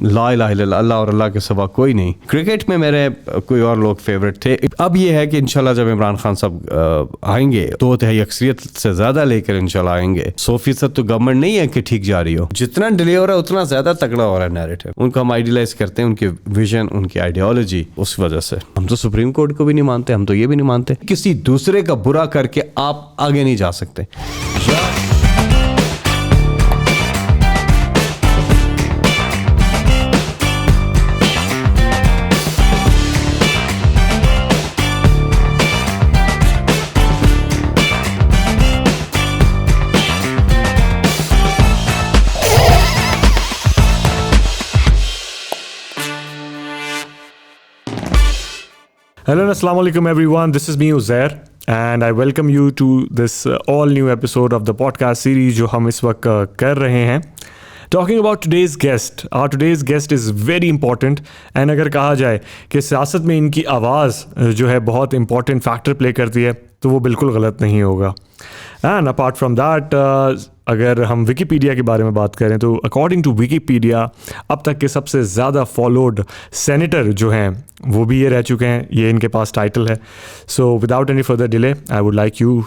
لا الہ الا اللہ اور اللہ کے سوا کوئی نہیں. کرکٹ میں میرے کوئی اور لوگ فیوریٹ تھے. اب یہ ہے کہ انشاءاللہ جب عمران خان صاحب آئیں گے 2/3 اکثریت سے زیادہ لے کر انشاءاللہ آئیں گے. 100% تو گورنمنٹ نہیں ہے کہ ٹھیک جا رہی ہو. جتنا ڈیلے ہو رہا ہے اتنا زیادہ تگڑا ہو رہا ہے نیریٹو. ان کو ہم آئیڈیلائز کرتے ہیں, ان کی ویژن, ان کی آئیڈیالوجی. اس وجہ سے ہم تو سپریم کورٹ کو بھی نہیں مانتے, ہم تو یہ بھی نہیں مانتے کسی دوسرے کا برا کر کے آپ آگے نہیں جا سکتے. Hello and Assalamu alaikum everyone, this is me Uzair and I welcome you to this all new episode of the podcast series جو ہم اس وقت کر رہے ہیں. Talking about today's guest, our today's guest is very important and اگر کہا جائے کہ سیاست میں ان کی آواز جو ہے بہت امپورٹنٹ فیکٹر پلے کرتی ہے تو وہ بالکل غلط نہیں ہوگا. اینڈ اپارٹ فرام دیٹ اگر ہم ویکیپیڈیا کے بارے میں بات کریں تو اکارڈنگ ٹو ویکیپیڈیا اب تک کے سب سے زیادہ فالوڈ سینیٹر جو ہیں وہ بھی یہ رہ چکے ہیں, یہ ان کے پاس ٹائٹل ہے. So without any further delay I would like you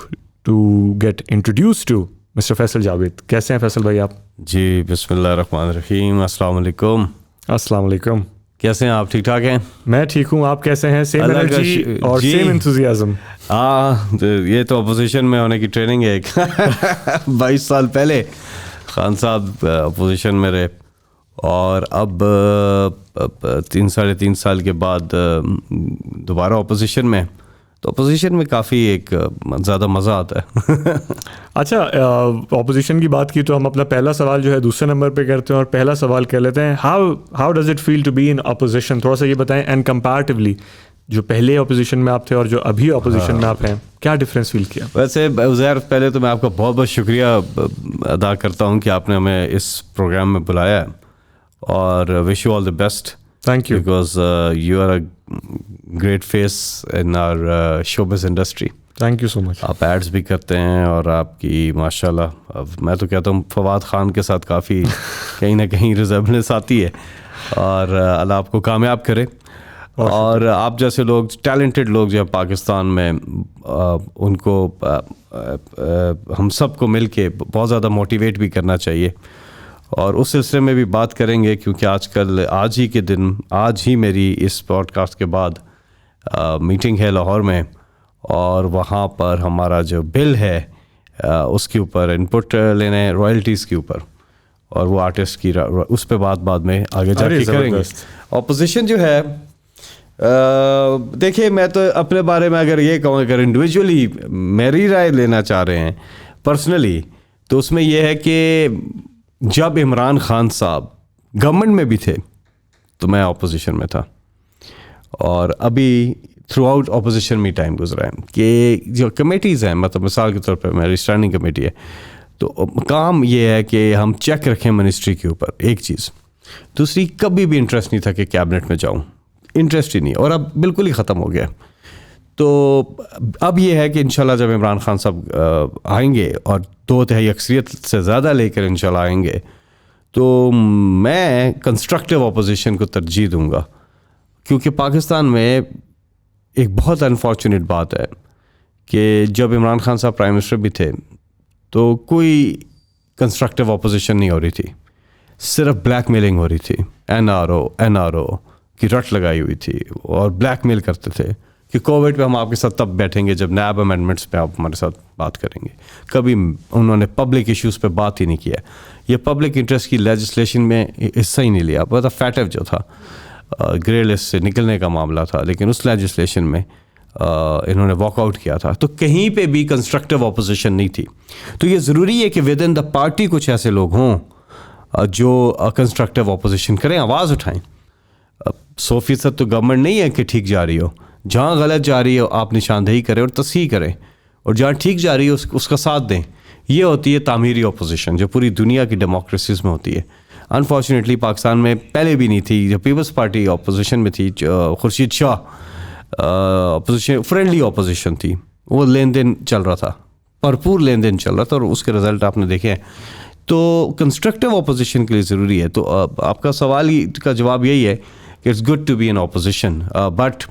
to get introduce to mister Faisal Javed. کیسے ہیں فیصل بھائی آپ؟ جی بسم اللہ الرحمن الرحیم. السلام علیکم. السلام علیکم. کیسے ہیں آپ؟ ٹھیک ٹھاک ہیں؟ میں ٹھیک ہوں, آپ کیسے ہیں؟ سیم انرجی اور سیم انتھوزیازم. یہ تو اپوزیشن میں ہونے کی ٹریننگ ہے. 22 سال پہلے خان صاحب اپوزیشن میں رہے اور اب 3-3.5 سال کے بعد دوبارہ اپوزیشن میں. تو اپوزیشن میں کافی ایک زیادہ مزہ آتا ہے. اچھا, اپوزیشن کی بات کی تو ہم اپنا پہلا سوال جو ہے دوسرے نمبر پہ کرتے ہیں اور پہلا سوال کر لیتے ہیں, how does it feel to be in opposition? تھوڑا سا یہ بتائیں اینڈ کمپیریٹیولی جو پہلے اپوزیشن میں آپ تھے اور جو ابھی اپوزیشن میں آپ ہیں, کیا ڈفرینس فیل کیا؟ ویسے عزیر پہلے تو میں آپ کا بہت بہت شکریہ ادا کرتا ہوں کہ آپ نے ہمیں اس پروگرام میں بلایا اور wish you all the best. Thank you. Because you are a great face in our showbiz industry. Thank you so much. آپ ایڈز بھی کرتے ہیں اور آپ کی ماشاءاللہ میں تو کہتا ہوں فواد خان کے ساتھ کافی کہیں نہ کہیں ریزمبلنس آتی ہے اور اللہ آپ کو کامیاب کرے. اور آپ جیسے لوگ ٹیلنٹڈ لوگ جو ہیں پاکستان میں ان کو ہم سب کو مل کے بہت زیادہ موٹیویٹ بھی کرنا چاہیے اور اس سلسلے میں بھی بات کریں گے کیونکہ آج ہی میری اس پوڈ کاسٹ کے بعد میٹنگ ہے لاہور میں اور وہاں پر ہمارا جو بل ہے اس کے اوپر ان پٹ لینے رائلٹیز کے اوپر اور وہ آرٹسٹ کی اس پہ بعد میں آگے جا کے کریں گے. اپوزیشن جو ہے دیکھیے میں تو اپنے بارے میں اگر یہ کہوں اگر انڈیویجولی میری رائے لینا چاہ رہے ہیں پرسنلی تو اس میں یہ ہے کہ جب عمران خان صاحب گورنمنٹ میں بھی تھے تو میں اپوزیشن میں تھا اور ابھی تھرو آؤٹ اپوزیشن میں ٹائم گزرا ہے کہ جو کمیٹیز ہیں مطلب مثال کے طور پہ میری اسٹینڈنگ کمیٹی ہے تو کام یہ ہے کہ ہم چیک رکھیں منسٹری کے اوپر. ایک چیز دوسری کبھی بھی انٹرسٹ نہیں تھا کہ کیبنٹ میں جاؤں, انٹرسٹ ہی نہیں اور اب بالکل ہی ختم ہو گیا. تو اب یہ ہے کہ انشاءاللہ جب عمران خان صاحب آئیں گے اور 2/3 اکثریت سے زیادہ لے کر انشاءاللہ آئیں گے تو میں کنسٹرکٹیو اپوزیشن کو ترجیح دوں گا کیونکہ پاکستان میں ایک بہت انفارچونیٹ بات ہے کہ جب عمران خان صاحب پرائم منسٹر بھی تھے تو کوئی کنسٹرکٹیو اپوزیشن نہیں ہو رہی تھی, صرف بلیک میلنگ ہو رہی تھی. این آر او کی رٹ لگائی ہوئی تھی اور بلیک میل کرتے تھے کہ کووڈ پہ ہم آپ کے ساتھ تب بیٹھیں گے جب نیب امینڈمنٹس پہ آپ ہمارے ساتھ بات کریں گے. کبھی انہوں نے پبلک ایشوز پہ بات ہی نہیں کیا. یہ پبلک انٹرسٹ کی لیجسلیشن میں حصہ ہی نہیں لیا. بہت فیٹو جو تھا گرے لسٹ سے نکلنے کا معاملہ تھا لیکن اس لیجسلیشن میں انہوں نے واک آؤٹ کیا تھا. تو کہیں پہ بھی کنسٹرکٹیو اپوزیشن نہیں تھی. تو یہ ضروری ہے کہ ود ان دا پارٹی کچھ ایسے لوگ ہوں جو کنسٹرکٹیو اپوزیشن کریں, آواز اٹھائیں. 100% تو گورنمنٹ نہیں ہے کہ ٹھیک جا رہی ہو, جہاں غلط جا رہی ہے آپ نشاندہی کریں اور تصحیح کریں اور جہاں ٹھیک جا رہی ہے اس کا ساتھ دیں. یہ ہوتی ہے تعمیری اپوزیشن جو پوری دنیا کی ڈیموکریسیز میں ہوتی ہے. انفارچونیٹلی پاکستان میں پہلے بھی نہیں تھی. جب پیپلز پارٹی اپوزیشن میں تھی, Khurshid Shah opposition friendly opposition تھی, وہ لین دین چل رہا تھا, بھرپور لین دین چل رہا تھا اور اس کے رزلٹ آپ نے دیکھے ہیں. تو کنسٹرکٹیو اپوزیشن کے لیے ضروری ہے. تو آپ کا سوال کا جواب یہی ہے کہ it's good to be in opposition, but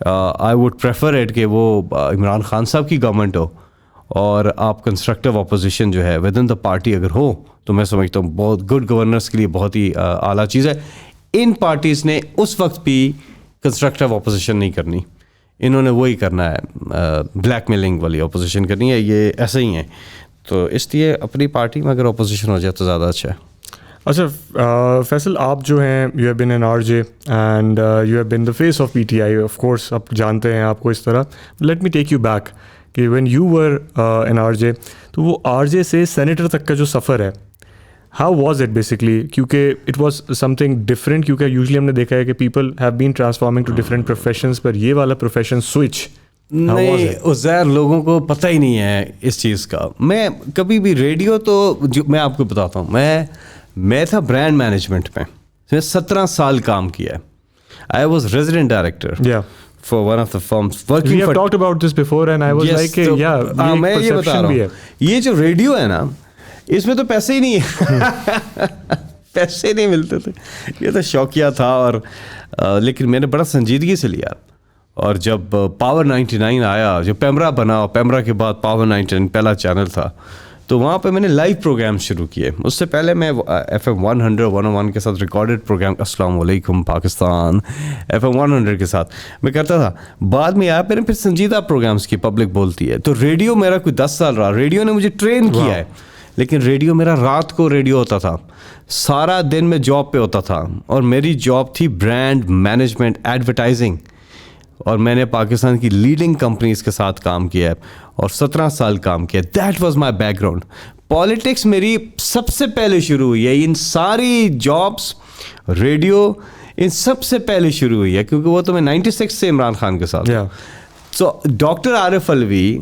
I would prefer it کہ وہ عمران خان صاحب کی گورنمنٹ ہو اور آپ کنسٹرکٹیو اپوزیشن جو ہے ود ان دا پارٹی اگر ہو تو میں سمجھتا ہوں بہت گڈ گورننس کے لیے بہت ہی اعلیٰ چیز ہے. ان پارٹیز نے اس وقت بھی کنسٹرکٹیو اپوزیشن نہیں کرنی, انہوں نے وہی کرنا ہے, بلیک میلنگ والی اپوزیشن کرنی ہے. یہ ایسے ہی ہیں, تو اس لیے اپنی پارٹی میں اگر اپوزیشن ہو جائے تو زیادہ اچھا ہے. اچھا فیصل, آپ جو ہیں you have been N R J and you have been the face of P T I, of course آپ جانتے ہیں آپ کو اس طرح. Let me take you back کہ when you were N R J, تو وہ آر جے سے سینیٹر تک کا جو سفر ہے, ہاؤ واز اٹ بیسکلی, کیونکہ it was something different, کیونکہ یوزلی ہم نے دیکھا ہے کہ people have been transforming to different professions, پر یہ والا پروفیشن سوئچ نہیں, عزیر لوگوں کو پتہ ہی نہیں ہے اس چیز کا. میں کبھی بھی ریڈیو تو جو میں آپ کو بتاتا ہوں, میں تھا برانڈ مینجمنٹ میں, میں 17 سال کام کیا ہے. I was resident director for one of the firms working. We have talked about this before and I was like, yeah, میں یہ بتا رہا ہوں, یہ جو ریڈیو ہے نا, اس میں تو پیسے ہی نہیں ہے, پیسے نہیں ملتے تھے, یہ تو شوقیہ تھا. اور لیکن میں نے بڑا سنجیدگی سے لیا, اور جب پاور 99 آیا, جو پیمرا بنا, پیمرا کے بعد پاور 99 پہلا چینل تھا, تو وہاں پہ میں نے لائیو پروگرام شروع کیے. اس سے پہلے میں FM 100 101 کے ساتھ ریکارڈڈ پروگرام, السلام علیکم پاکستان, FM 100 کے ساتھ میں کرتا تھا. بعد میں آیا پھر سنجیدہ پروگرامس کی پبلک بولتی ہے, تو ریڈیو میرا کوئی 10 سال رہا, ریڈیو نے مجھے ٹرین کیا ہے. لیکن ریڈیو میرا رات کو ریڈیو ہوتا تھا, سارا دن میں جاب پہ ہوتا تھا, اور میری جاب تھی برانڈ مینجمنٹ, ایڈورٹائزنگ, اور میں نے پاکستان کی لیڈنگ کمپنیز کے ساتھ کام کیا ہے اور 17 سال کام کیا. That was my back ground. Politics میری سب سے پہلے شروع ہوئی ہے, ان ساری جابس, ریڈیو, ان سب سے پہلے شروع ہوئی ہے, کیونکہ وہ تو میں 96 سے عمران خان کے ساتھ. سو ڈاکٹر عارف الوی,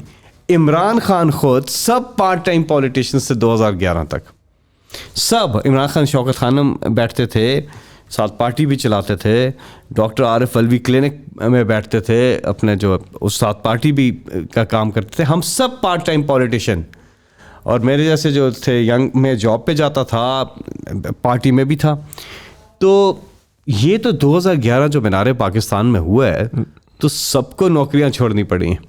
عمران خان خود, سب پارٹ ٹائم پالیٹیشین سے 2011 تک سب. عمران خان شوکت خانم بیٹھتے تھے ساتھ, پارٹی بھی چلاتے تھے. ڈاکٹر عارف الوی کلینک میں بیٹھتے تھے اپنے, جو اس ساتھ پارٹی بھی کا کام کرتے تھے. ہم سب پارٹ ٹائم پالیٹیشین, اور میرے جیسے جو تھے ینگ, میں جاب پہ جاتا تھا, پارٹی میں بھی تھا. تو یہ تو 2011 جو مینار پاکستان میں ہوا ہے, تو سب کو نوکریاں چھوڑنی پڑی ہیں.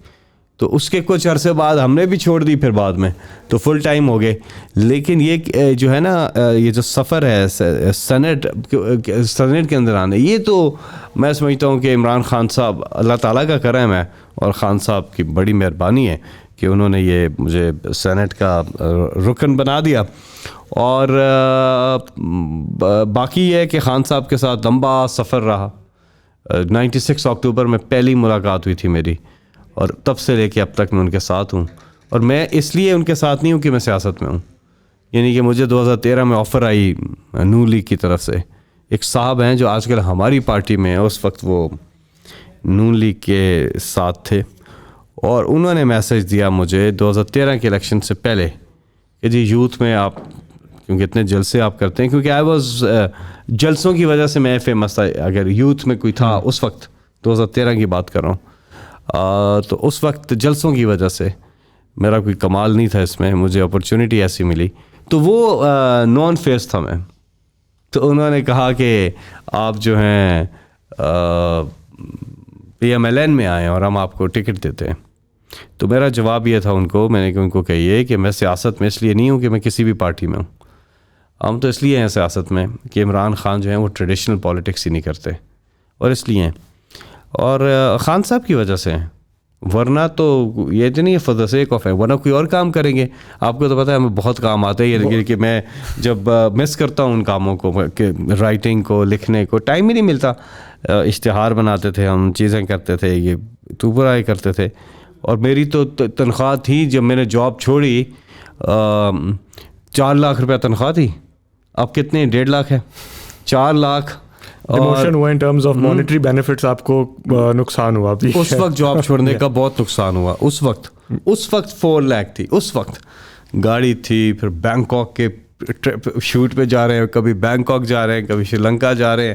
تو اس کے کچھ عرصے بعد ہم نے بھی چھوڑ دی, پھر بعد میں تو فل ٹائم ہو گئے. لیکن یہ جو ہے نا, یہ جو سفر ہے سینٹ کے اندر آنے, یہ تو میں سمجھتا ہوں کہ عمران خان صاحب, اللہ تعالیٰ کا کرم ہے, اور خان صاحب کی بڑی مہربانی ہے کہ انہوں نے یہ مجھے سینٹ کا رکن بنا دیا. اور باقی یہ ہے کہ خان صاحب کے ساتھ لمبا سفر رہا. 96 اکتوبر میں پہلی ملاقات ہوئی تھی میری, اور تب سے لے کے اب تک میں ان کے ساتھ ہوں. اور میں اس لیے ان کے ساتھ نہیں ہوں کہ میں سیاست میں ہوں, یعنی کہ مجھے 2013 میں آفر آئی نون لیگ کی طرف سے. ایک صاحب ہیں جو آج کل ہماری پارٹی میں ہیں, اس وقت وہ نون لیگ کے ساتھ تھے, اور انہوں نے میسج دیا مجھے 2013 کے الیکشن سے پہلے کہ جی یوتھ میں آپ, کیونکہ اتنے جلسے آپ کرتے ہیں, کیونکہ آئی واز جلسوں کی وجہ سے میں فیمس تھا. اگر یوتھ میں کوئی تھا اس وقت, 2013 کی بات کر رہا ہوں, تو اس وقت جلسوں کی وجہ سے میرا کوئی کمال نہیں تھا اس میں, مجھے اپرچونٹی ایسی ملی. تو وہ نان فیس تھا میں. تو انہوں نے کہا کہ آپ جو ہیں PMLN میں آئیں اور ہم آپ کو ٹکٹ دیتے ہیں. تو میرا جواب یہ تھا ان کو, میں نے ان کو کہیے کہ میں سیاست میں اس لیے نہیں ہوں کہ میں کسی بھی پارٹی میں ہوں. ہم تو اس لیے ہیں سیاست میں کہ عمران خان جو ہیں وہ ٹریڈیشنل پالیٹکس ہی نہیں کرتے, اور اس لیے ہیں, اور خان صاحب کی وجہ سے ہیں. ورنہ تو یہ تو نہیں ہے فار دا سیک آف ہے, ورنہ کوئی اور کام کریں گے. آپ کو تو پتہ ہے ہمیں بہت کام آتے ہیں, کہ میں جب مس کرتا ہوں ان کاموں کو, کہ رائٹنگ کو, لکھنے کو ٹائم ہی نہیں ملتا. اشتہار بناتے تھے ہم, چیزیں کرتے تھے, یہ تو برائی کرتے تھے. اور میری تو تنخواہ تھی, جب میں نے جاب چھوڑی 4 لاکھ روپیہ تنخواہ تھی. اب کتنے, 1.5 لاکھ ہے, 4 لاکھ. ڈیموشن ہوا in terms of monetary benefits, آپ کو نقصان ہوا اس وقت جاب چھوڑنے کا بہت نقصان ہوا. اس وقت 4 لاکھ تھی. اس وقت گاڑی تھی, پھر بینکاک کے شوٹ پہ جا رہے ہیں, کبھی بینکاک جا رہے ہیں, کبھی شری لنکا جا رہے ہیں,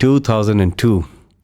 2002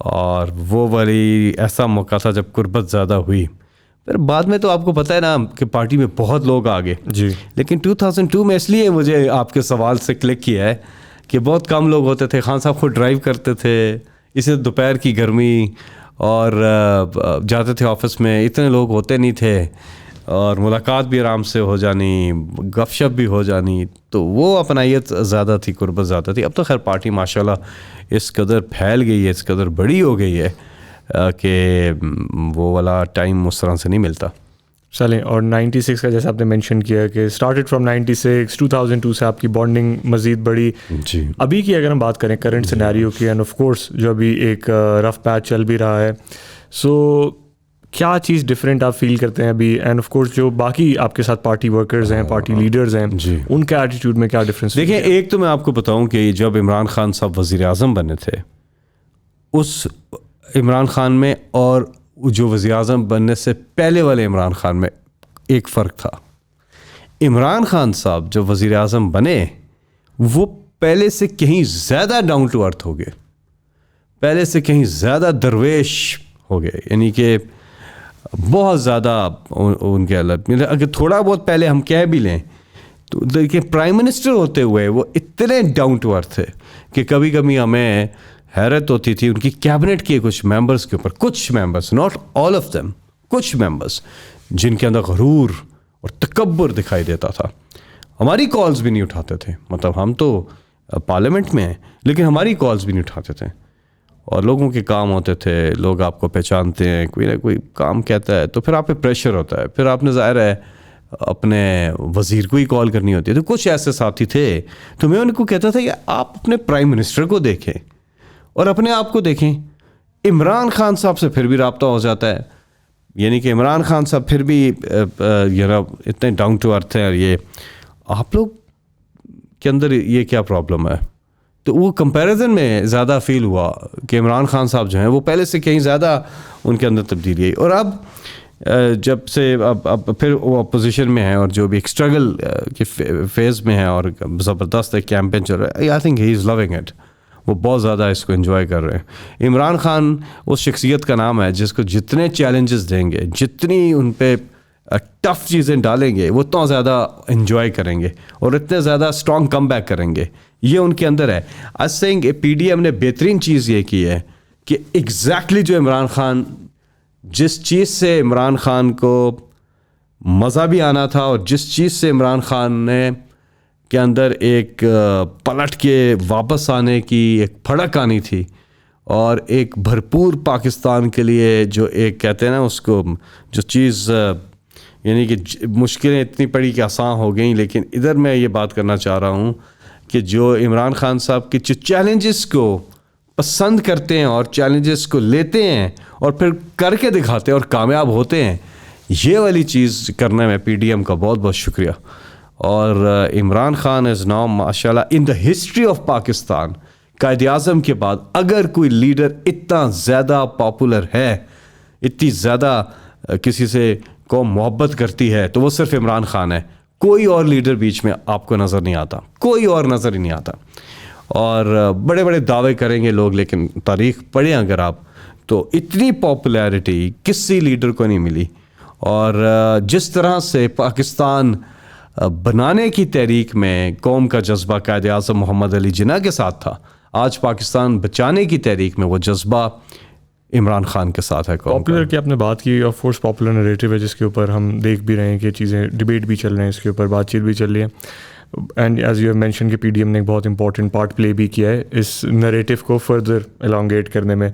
اور وہ والی ایسا موقع تھا جب قربت زیادہ ہوئی. پھر بعد میں تو آپ کو پتہ ہے نا کہ پارٹی میں بہت لوگ آ گئے جی. لیکن 2002 میں اس لیے مجھے آپ کے سوال سے کلک کیا ہے کہ بہت کم لوگ ہوتے تھے. خان صاحب خود ڈرائیو کرتے تھے, اسے دوپہر کی گرمی, اور جاتے تھے آفس میں, اتنے لوگ ہوتے نہیں تھے, اور ملاقات بھی آرام سے ہو جانی, گپ شپ بھی ہو جانی. تو وہ اپنائیت زیادہ تھی, قربت زیادہ تھی. اب تو خیر پارٹی ماشاءاللہ اس قدر پھیل گئی ہے, اس قدر بڑی ہو گئی ہے کہ وہ والا ٹائم اس طرح سے نہیں ملتا. چلیں, اور 96 کا جیسے آپ نے مینشن کیا کہ اسٹارٹیڈ فرام 96, 2002 سے آپ کی بانڈنگ مزید بڑی. جی, ابھی کی اگر ہم بات کریں کرنٹ سینیریو کی, اینڈ آف کورس جو ابھی ایک رف پیچ چل بھی رہا ہے, سو کیا چیز ڈفرینٹ آپ فیل کرتے ہیں ابھی, اینڈ آف کورس جو باقی آپ کے ساتھ پارٹی ورکرز ہیں, پارٹی لیڈرز ہیں, جی, ان کے ایٹیٹیوڈ میں کیا ڈفرینس؟ دیکھیں, ایک تو میں آپ کو بتاؤں کہ جب عمران خان صاحب وزیر اعظم بنے تھے, اس عمران خان میں اور جو وزیر اعظم بننے سے پہلے والے عمران خان میں ایک فرق تھا. عمران خان صاحب جو وزیر اعظم بنے وہ پہلے سے کہیں زیادہ ڈاؤن ٹو ارتھ ہو گئے, پہلے سے کہیں زیادہ درویش ہو گئے. یعنی کہ بہت زیادہ ان کے الگ, اگر تھوڑا بہت پہلے ہم کہہ بھی لیں تو دیکھیں پرائم منسٹر ہوتے ہوئے وہ اتنے ڈاؤن ٹو ارتھ تھے کہ کبھی کبھی ہمیں حیرت ہوتی تھی ان کی کیبنٹ کے کچھ ممبرس کے اوپر, کچھ members, not all of them, کچھ ممبرس جن کے اندر غرور اور تکبر دکھائی دیتا تھا. ہماری کالز بھی نہیں اٹھاتے تھے, مطلب ہم تو پارلیمنٹ میں ہیں لیکن ہماری کالز بھی نہیں اٹھاتے تھے, اور لوگوں کے کام ہوتے تھے, لوگ آپ کو پہچانتے ہیں, کوئی نہ کوئی کام کہتا ہے تو پھر آپ پہ پریشر ہوتا ہے, پھر آپ نے ظاہر ہے اپنے وزیر کو ہی کال کرنی ہوتی ہے. تو کچھ ایسے ساتھی تھے, تو میں ان کو کہتا تھا کہ آپ اپنے پرائم منسٹر کو دیکھیں اور اپنے آپ کو دیکھیں. عمران خان صاحب سے پھر بھی رابطہ ہو جاتا ہے, یعنی کہ عمران خان صاحب پھر بھی اتنے ڈاؤن ٹو ارتھ ہیں, اور یہ آپ لوگ کے اندر یہ کیا پرابلم ہے. تو وہ کمپیریزن میں زیادہ فیل ہوا کہ عمران خان صاحب جو ہیں وہ پہلے سے کہیں زیادہ ان کے اندر تبدیلی آئی. اور اب جب سے اب پھر وہ اپوزیشن میں ہیں اور جو بھی ایک اسٹرگل کے فیز میں ہے اور زبردست ایک کیمپین چل رہا ہے, I think he is living it, وہ بہت زیادہ اس کو انجوائے کر رہے ہیں. عمران خان اس شخصیت کا نام ہے جس کو جتنے چیلنجز دیں گے, جتنی ان پہ ٹف چیزیں ڈالیں گے, وہ اتنا زیادہ انجوائے کریں گے اور اتنے زیادہ اسٹرانگ کم بیک کریں گے. یہ ان کے اندر ہے. I think P D M نے بہترین چیز یہ کی ہے کہ ایگزیکٹلی جو عمران خان, جس چیز سے عمران خان کو مزہ بھی آنا تھا اور جس چیز سے عمران خان نے کے اندر ایک پلٹ کے واپس آنے کی ایک پھڑک آنی تھی, اور ایک بھرپور پاکستان کے لیے جو ایک کہتے ہیں نا اس کو, جو چیز یعنی کہ مشکلیں اتنی پڑی کہ آسان ہو گئیں. لیکن ادھر میں یہ بات کرنا چاہ رہا ہوں کہ جو عمران خان صاحب کے جو چیلنجز کو پسند کرتے ہیں اور چیلنجز کو لیتے ہیں اور پھر کر کے دکھاتے ہیں اور کامیاب ہوتے ہیں, یہ والی چیز کرنے میں پی ڈی ایم کا بہت بہت شکریہ. اور عمران خان از ناؤ ماشاءاللہ ان the history of Pakistan, Quaid Azam کے بعد اگر کوئی لیڈر اتنا زیادہ پاپولر ہے, اتنی زیادہ کسی سے قوم محبت کرتی ہے, تو وہ صرف عمران خان ہے. کوئی اور لیڈر بیچ میں آپ کو نظر نہیں آتا, کوئی اور نظر ہی نہیں آتا. اور بڑے بڑے دعوے کریں گے لوگ, لیکن تاریخ پڑھیں اگر آپ تو اتنی پاپولیرٹی کسی لیڈر کو نہیں ملی. اور جس طرح سے پاکستان بنانے کی تحریک میں قوم کا جذبہ قائد اعظم محمد علی جناح کے ساتھ تھا, آج پاکستان بچانے کی تحریک میں وہ جذبہ عمران خان کے ساتھ ہے. پاپولر کی آپ نے بات کی, آف کورس پاپولر نریٹو ہے جس کے اوپر ہم دیکھ بھی رہے ہیں کہ چیزیں ڈبیٹ بھی چل رہے ہیں, اس کے اوپر بات چیت بھی چل رہی ہے. And as you have mention کہ پی ڈی ایم نے ایک بہت امپورٹنٹ پارٹ پلے بھی کیا ہے اس نریٹو کو فردر الانگیٹ کرنے میں.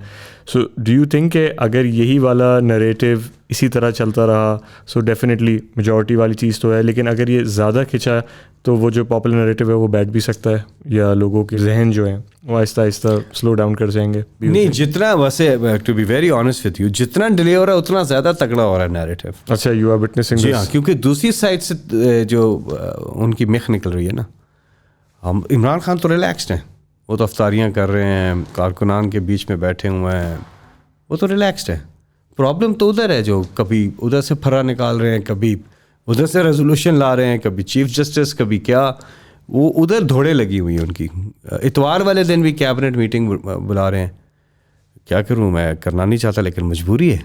سو ڈو یو تھنک کہ اگر یہی والا نریٹو اسی طرح چلتا رہا, سو ڈیفینیٹلی میجورٹی والی چیز تو ہے, لیکن اگر یہ زیادہ کھنچا تو وہ جو پاپولر نریٹو ہے وہ بیٹھ بھی سکتا ہے, یا لوگوں کے ذہن جو ہیں وہ آہستہ آہستہ سلو ڈاؤن کر جائیں گے. نہیں, جتنا ویسے to be very honest with you, جتنا ڈیلے ہو رہا ہے اتنا زیادہ تگڑا ہو رہا ہے نیریٹو. اچھا, یو آر وٹنسنگ. جی ہاں, کیونکہ دوسری سائڈ سے جو ان کی مخ نکل رہی ہے نا, ہم عمران خان تو ریلیکسڈ ہیں, وہ تو افطاریاں کر رہے ہیں, کارکنان کے بیچ میں بیٹھے ہوئے ہیں, وہ تو ریلیکسڈ ہیں. پرابلم تو ادھر ہے جو کبھی ادھر سے پھرا نکال رہے ہیں, کبھی ادھر سے ریزولوشن لا رہے ہیں, کبھی چیف جسٹس, کبھی کیا, وہ ادھر دھوڑے لگی ہوئی ہیں ان کی. اتوار والے دن بھی کیبنٹ میٹنگ بلا رہے ہیں, کیا کروں میں, کرنا نہیں چاہتا لیکن مجبوری ہے,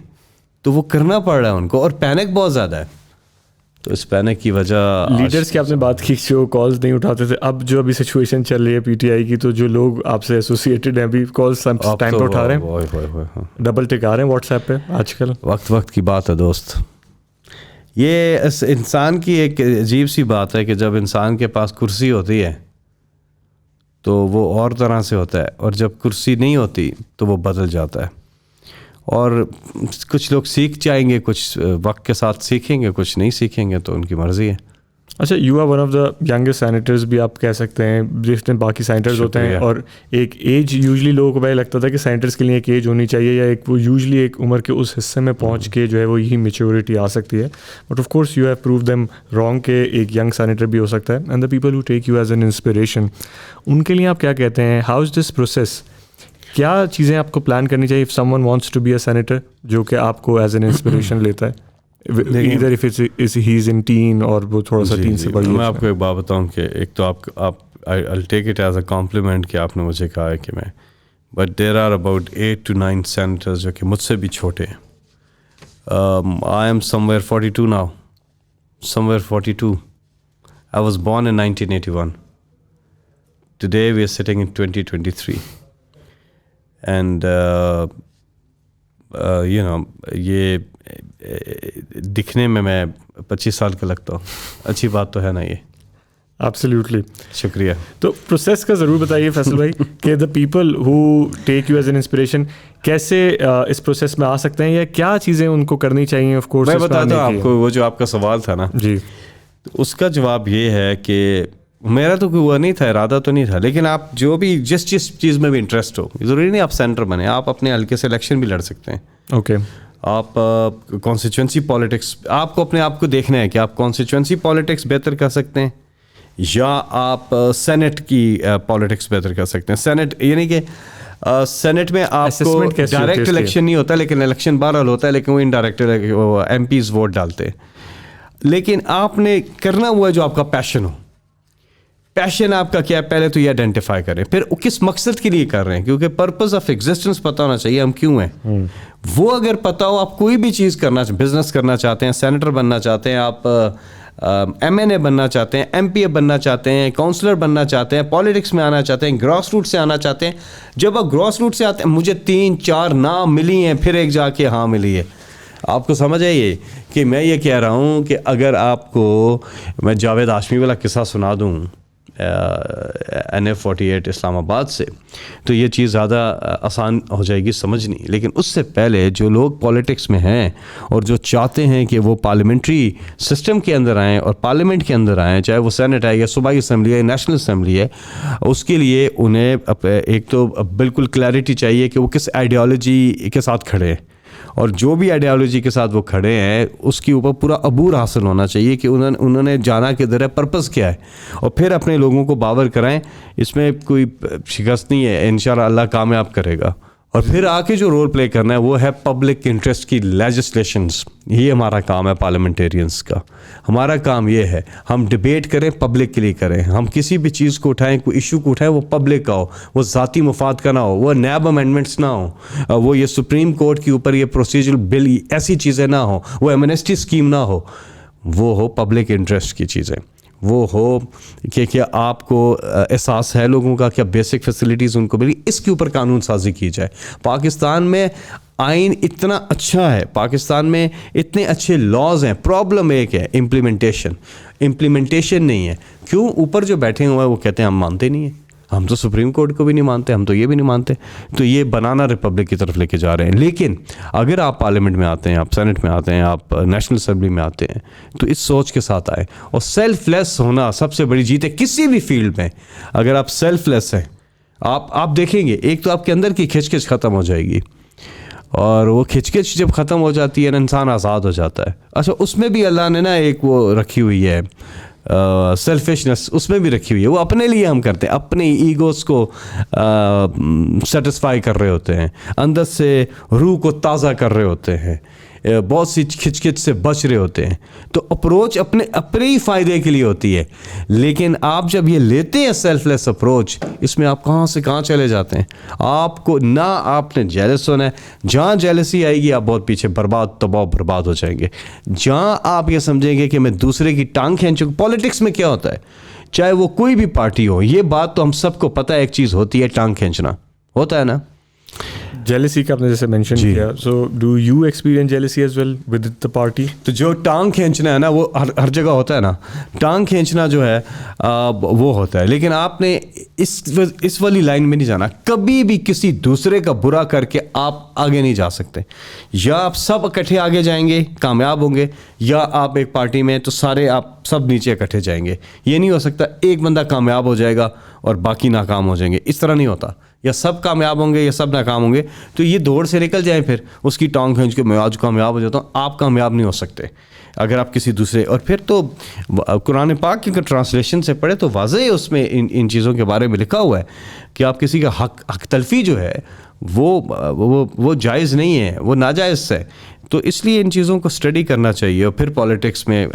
تو وہ کرنا پڑ رہا ہے ان کو, اور پینک بہت زیادہ ہے. تو اس پینک کی وجہ لیڈرس کی آپ نے بات کی جو کالز نہیں اٹھاتے تھے, اب جو ابھی سچویشن چل رہی ہے پی ٹی آئی کی, تو جو لوگ آپ سے ایسوسیٹڈ ہیں ابھی کالز ٹائم پہ اٹھا رہے ہیں, ڈبل ٹک آ رہے ہیں واٹس ایپ پہ آج کل. وقت کی بات ہے دوست. یہ انسان کی ایک عجیب سی بات ہے کہ جب انسان کے پاس کرسی ہوتی ہے تو وہ اور طرح سے ہوتا ہے, اور جب کرسی نہیں ہوتی تو وہ بدل جاتا ہے. اور کچھ لوگ سیکھ جائیں گے, کچھ وقت کے ساتھ سیکھیں گے, کچھ نہیں سیکھیں گے, تو ان کی مرضی ہے. اچھا, you are one of the youngest senators بھی آپ کہہ سکتے ہیں, جتنے باقی سینیٹرز ہوتے ہیں, اور ایک ایج یوزلی لوگوں کو پہلے لگتا تھا کہ سینیٹرز کے لیے ایک ایج ہونی چاہیے, یا ایک وہ یوزلی ایک عمر کے اس حصے میں پہنچ کے جو ہے وہ یہی میچورٹی آ سکتی ہے. But of course you have prove them wrong کہ ایک ینگ سینیٹر بھی ہو سکتا ہے. And the people who take you as an inspiration, ان کے لیے آپ کیا کہتے ہیں؟ How is this process? کیا چیزیں آپ کو پلان کرنی چاہیے if someone wants to be a senator جو کہ آپ کو ایز این انسپریشن لیتا ہے, either if he is in teen اور وہ تھوڑا سا teen سے بڑی. میں آپ کو ایک بات بتاؤں کہ ایک تو آپ I'll take it as a compliment کہ آپ نے مجھے کہا ہے کہ میں, but there are about 8 to 9 senators جو کہ مجھ سے بھی چھوٹے ہیں. I am somewhere 42 now, somewhere 42. I was born in 1981. Today we are sitting in 2023. And you know, یہ دکھنے میں 25 سال کا لگتا ہوں. اچھی بات تو ہے نا یہ. ایبسلیوٹلی, شکریہ. تو پروسیس کا ضرور بتائیے فیصل بھائی کہ دا people who take you as an inspiration کیسے اس پروسیس میں آ سکتے ہیں, یا کیا چیزیں ان کو کرنی چاہیے؟ آف کورس میں بتاتا ہوں آپ کو, وہ جو آپ کا سوال تھا نا جی, اس کا جواب یہ ہے کہ میرا تو کوئی وہ نہیں تھا, ارادہ تو نہیں تھا, لیکن آپ جو بھی جس چیز میں بھی انٹرسٹ ہو, ضروری نہیں آپ سینٹر بنے, آپ اپنے حلقے سے الیکشن بھی لڑ سکتے ہیں. اوکے, آپ کانسٹیچوئنسی پالیٹکس, آپ کو اپنے آپ کو دیکھنا ہے کہ آپ کانسٹیچوئنسی پالیٹکس بہتر کر سکتے ہیں یا آپ سینٹ کی پالیٹکس بہتر کر سکتے ہیں. سینٹ یعنی کہ سینٹ میں آپ کو ڈائریکٹ الیکشن نہیں ہوتا, لیکن الیکشن بہرحال ہوتا ہے, لیکن وہ انڈائریکٹ ایم پیز ووٹ ڈالتے ہیں. لیکن آپ نے کرنا ہوا ہے جو آپ کا پیشن ہو. پیشن آپ کا کیا ہے, پہلے تو یہ آئیڈینٹیفائی کریں, پھر کس مقصد کے لیے کر رہے ہیں, کیونکہ پرپز آف ایگزسٹنس پتہ ہونا چاہیے ہم کیوں ہیں. وہ اگر پتہ ہو, آپ کوئی بھی چیز کرنا, بزنس کرنا چاہتے ہیں, سینیٹر بننا چاہتے ہیں, آپ ایم این اے بننا چاہتے ہیں, ایم پی اے بننا چاہتے ہیں, کاؤنسلر بننا چاہتے ہیں, پالیٹکس میں آنا چاہتے ہیں, گراس روٹ سے آنا چاہتے ہیں. جب آپ گراس روٹ سے آتے ہیں, مجھے 3-4 نام ملی ہیں, پھر ایک جا کے ہاں ملی ہے. آپ کو سمجھ آئیے کہ میں یہ کہہ رہا ہوں کہ اگر آپ کو میں جاوید ہاشمی والا قصہ سنا دوں NF48 اسلام آباد سے, تو یہ چیز زیادہ آسان ہو جائے گی سمجھنی. لیکن اس سے پہلے جو لوگ پالیٹکس میں ہیں اور جو چاہتے ہیں کہ وہ پارلیمنٹری سسٹم کے اندر آئیں اور پارلیمنٹ کے اندر آئیں, چاہے وہ سینٹ ہے یا صوبائی اسمبلی ہے یا نیشنل اسمبلی ہے, اس کے لیے انہیں ایک تو بالکل کلیئرٹی چاہیے کہ وہ کس آئیڈیالوجی کے ساتھ کھڑے ہیں, اور جو بھی آئیڈیالوجی کے ساتھ وہ کھڑے ہیں اس کے اوپر پورا عبور حاصل ہونا چاہیے کہ انہوں نے جانا کدھر ہے, پرپز کیا ہے, اور پھر اپنے لوگوں کو باور کرائیں. اس میں کوئی شکست نہیں ہے, انشاءاللہ اللہ کامیاب کرے گا. اور پھر آ کے جو رول پلے کرنا ہے وہ ہے پبلک انٹرسٹ کی لیجسلیشنز. یہ ہمارا کام ہے پارلیمنٹیرینس کا. ہمارا کام یہ ہے ہم ڈبیٹ کریں, پبلک کے لیے کریں. ہم کسی بھی چیز کو اٹھائیں, کوئی ایشو کو اٹھائیں, وہ پبلک کا ہو, وہ ذاتی مفاد کا نہ ہو, وہ نیب امینڈمنٹس نہ ہو, وہ یہ سپریم کورٹ کے اوپر یہ پروسیجرل بل ایسی چیزیں نہ ہوں, وہ ایمنسٹی اسکیم نہ ہو, وہ ہو پبلک انٹرسٹ کی چیزیں. وہ ہو کہ کیا آپ کو احساس ہے لوگوں کا, کیا بیسک فیسلٹیز ان کو ملی, اس کے اوپر قانون سازی کی جائے. پاکستان میں آئین اتنا اچھا ہے, پاکستان میں اتنے اچھے لاز ہیں, پرابلم ایک ہے امپلیمنٹیشن نہیں ہے. کیوں؟ اوپر جو بیٹھے ہوئے ہیں وہ کہتے ہیں ہم مانتے نہیں ہیں, ہم تو سپریم کورٹ کو بھی نہیں مانتے, ہم تو یہ بھی نہیں مانتے, تو یہ بنانا ریپبلک کی طرف لے کے جا رہے ہیں. لیکن اگر آپ پارلیمنٹ میں آتے ہیں, آپ سینٹ میں آتے ہیں, آپ نیشنل اسمبلی میں آتے ہیں, تو اس سوچ کے ساتھ آئے. اور سیلف لیس ہونا سب سے بڑی جیت ہے کسی بھی فیلڈ میں. اگر آپ سیلف لیس ہیں, آپ دیکھیں گے ایک تو آپ کے اندر کی کھچ ختم ہو جائے گی, اور وہ کھچ جب ختم ہو جاتی ہے نا, انسان آزاد ہو جاتا ہے. اچھا, اس میں بھی اللہ نے نا ایک وہ رکھی ہوئی ہے سیلفشنس, اس میں بھی رکھی ہوئی ہے. وہ اپنے لیے ہم کرتے ہیں, اپنے ایگوز کو سیٹسفائی کر رہے ہوتے ہیں, اندر سے روح کو تازہ کر رہے ہوتے ہیں. بہت سی کھچ سے بچ رہے ہوتے ہیں. تو اپروچ اپنے ہی فائدے کے لیے ہوتی ہے, لیکن آپ جب یہ لیتے ہیں سیلف لیس اپروچ, اس میں آپ کہاں سے کہاں چلے جاتے ہیں. آپ کو نہ آپ نے جیلس ہونا ہے, جہاں جیلسی آئے گی آپ بہت پیچھے برباد ہو جائیں گے. جہاں آپ یہ سمجھیں گے کہ میں دوسرے کی ٹانگ کھینچوں. پالیٹکس میں کیا ہوتا ہے, چاہے وہ کوئی بھی پارٹی ہو, یہ بات تو ہم سب کو پتہ ہے, ایک چیز ہوتی ہے ٹانگ کھینچنا, ہوتا ہے نا. جیلسی کا آپ نے جیسے مینشن کیا, so do you experience jealousy as well with the party? تو جو ٹانگ کھینچنا ہے نا وہ ہر جگہ ہوتا ہے نا. ٹانگ کھینچنا جو ہے وہ ہوتا ہے, لیکن آپ نے اس والی لائن میں نہیں جانا. کبھی بھی کسی دوسرے کا برا کر کے آپ آگے نہیں جا سکتے. یا آپ سب اکٹھے آگے جائیں گے کامیاب ہوں گے, یا آپ ایک پارٹی میں تو سارے آپ سب نیچے اکٹھے جائیں گے. یہ نہیں ہو سکتا ایک بندہ کامیاب ہو جائے گا اور باقی ناکام ہو جائیں گے, اس طرح نہیں ہوتا. یا سب کامیاب ہوں گے یا سب ناکام ہوں گے, تو یہ دوڑ سے نکل جائیں پھر اس کی ٹانگ کھینچ کے میں آج کامیاب ہو جاتا ہوں. آپ کامیاب نہیں ہو سکتے اگر آپ کسی دوسرے. اور پھر تو قرآن پاک کی ٹرانسلیشن سے پڑھے تو واضح ہے اس میں ان چیزوں کے بارے میں لکھا ہوا ہے کہ آپ کسی کا حق تلفی جو ہے وہ جائز نہیں ہے, وہ ناجائز ہے. تو اس لیے ان چیزوں کو اسٹڈی کرنا چاہیے اور پھر پالیٹکس میں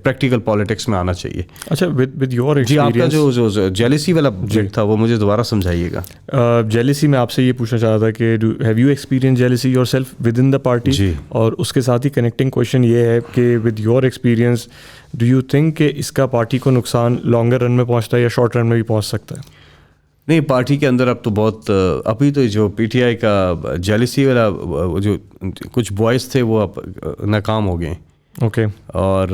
پریکٹیکل پالیٹکس میں آنا چاہیے. اچھا, ود یور ایکسپیرینس. جی, آپ کا جو جیلسی والا تھا وہ مجھے دوبارہ سمجھائیے گا. جیلسی میں آپ سے یہ پوچھنا چاہ رہا تھا کہ have you experience jealousy yourself within the party? جی. اور اس کے ساتھ ہی کنیکٹنگ کویشچن یہ ہے کہ with your experience do you think کہ اس کا پارٹی کو نقصان لانگر رن میں پہنچتا ہے یا شارٹ رن میں بھی پہنچ سکتا ہے؟ نہیں, پارٹی کے اندر اب تو بہت, ابھی تو جو پی ٹی آئی کا جیلسی والا جو کچھ بوائز تھے وہ اب ناکام ہو گئے. اوکے. اور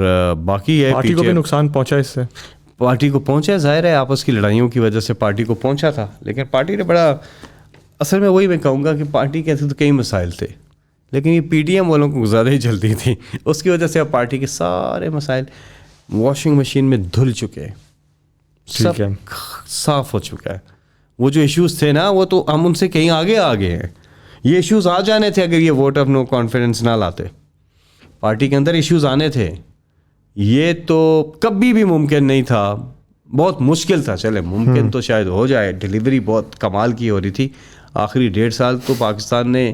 باقی ہے پارٹی کو بھی نقصان پہنچا اس سے؟ پارٹی کو پہنچا, ظاہر ہے آپس کی لڑائیوں کی وجہ سے پارٹی کو پہنچا تھا, لیکن پارٹی نے بڑا, اصل میں وہی میں کہوں گا کہ پارٹی کے تو کئی مسائل تھے, لیکن یہ پی ٹی ایم والوں کو زیادہ ہی جلدی تھی. اس کی وجہ سے اب پارٹی کے سارے مسائل واشنگ مشین میں دھل چکے ہیں, سب صاف ہو چکا ہے. وہ جو ایشوز تھے نا وہ تو ہم ان سے کہیں آگے ہیں. یہ ایشوز آ جانے تھے اگر یہ ووٹ آف نو کانفیڈنس نہ لاتے. پارٹی کے اندر ایشوز آنے تھے, یہ تو کبھی بھی ممکن نہیں تھا, بہت مشکل تھا. چلے ممکن تو شاید ہو جائے, ڈیلیوری بہت کمال کی ہو رہی تھی. آخری 1.5 سال تو پاکستان نے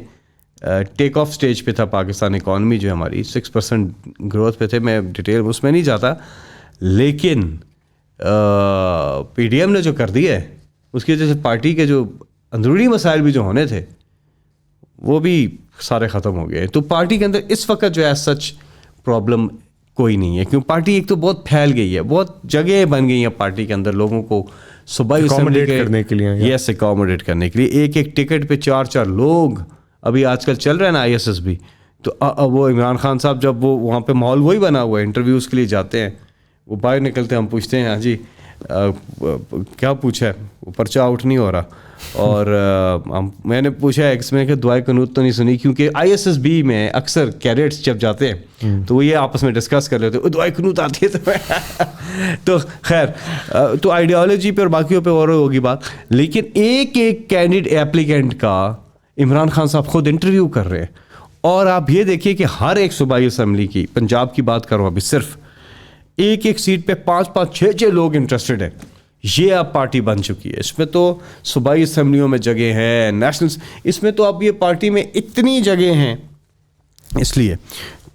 ٹیک آف سٹیج پہ تھا. پاکستان اکانومی جو ہماری 6% گروتھ پہ تھے. میں ڈیٹیل اس میں نہیں جاتا, لیکن پی ڈی ایم نے جو کر دیا ہے اس کی وجہ سے پارٹی کے جو اندرونی مسائل بھی جو ہونے تھے وہ بھی سارے ختم ہو گئے. تو پارٹی کے اندر اس وقت جو ہے سچ پرابلم کوئی نہیں ہے, کیوں پارٹی ایک تو بہت پھیل گئی ہے, بہت جگہیں بن گئی ہیں پارٹی کے اندر لوگوں کو صوبائی اسمبلی کرنے کے لیے. یس, اکاموڈیٹ کرنے کے لیے. ایک ٹکٹ پہ 4 لوگ ابھی آج کل چل رہے ہیں نا ISS بھی. تو وہ عمران خان صاحب جب وہ وہاں پہ ماحول وہی بنا ہوا ہے, انٹرویوز کے لیے جاتے ہیں, وہ باہر نکلتے ہیں, ہم پوچھتے ہیں ہاں جی کیا پوچھا ہے, وہ پرچہ آؤٹ نہیں ہو رہا. اور میں نے پوچھا ایکس میں کہ دعائے قنوت تو نہیں سنی, کیونکہ ISSB میں اکثر کیڈٹس جب جاتے ہیں تو وہ یہ آپس میں ڈسکس کر لیتے ہیں دعائے قنوت آتی ہے. تو خیر, تو آئیڈیالوجی پہ اور باقیوں پہ اور ہوگی بات, لیکن ایک کینڈیڈیٹ ایپلیکینٹ کا عمران خان صاحب خود انٹرویو کر رہے ہیں. اور آپ یہ دیکھیے کہ ہر ایک صوبائی اسمبلی کی, پنجاب کی بات کروں ابھی, صرف ایک سیٹ پہ 5 6 لوگ انٹرسٹڈ ہیں. یہ اب پارٹی بن چکی ہے. اس میں تو صوبائی اسمبلیوں میں جگہ ہے, نیشنل, اس میں تو اب یہ پارٹی میں اتنی جگہ ہیں, اس لیے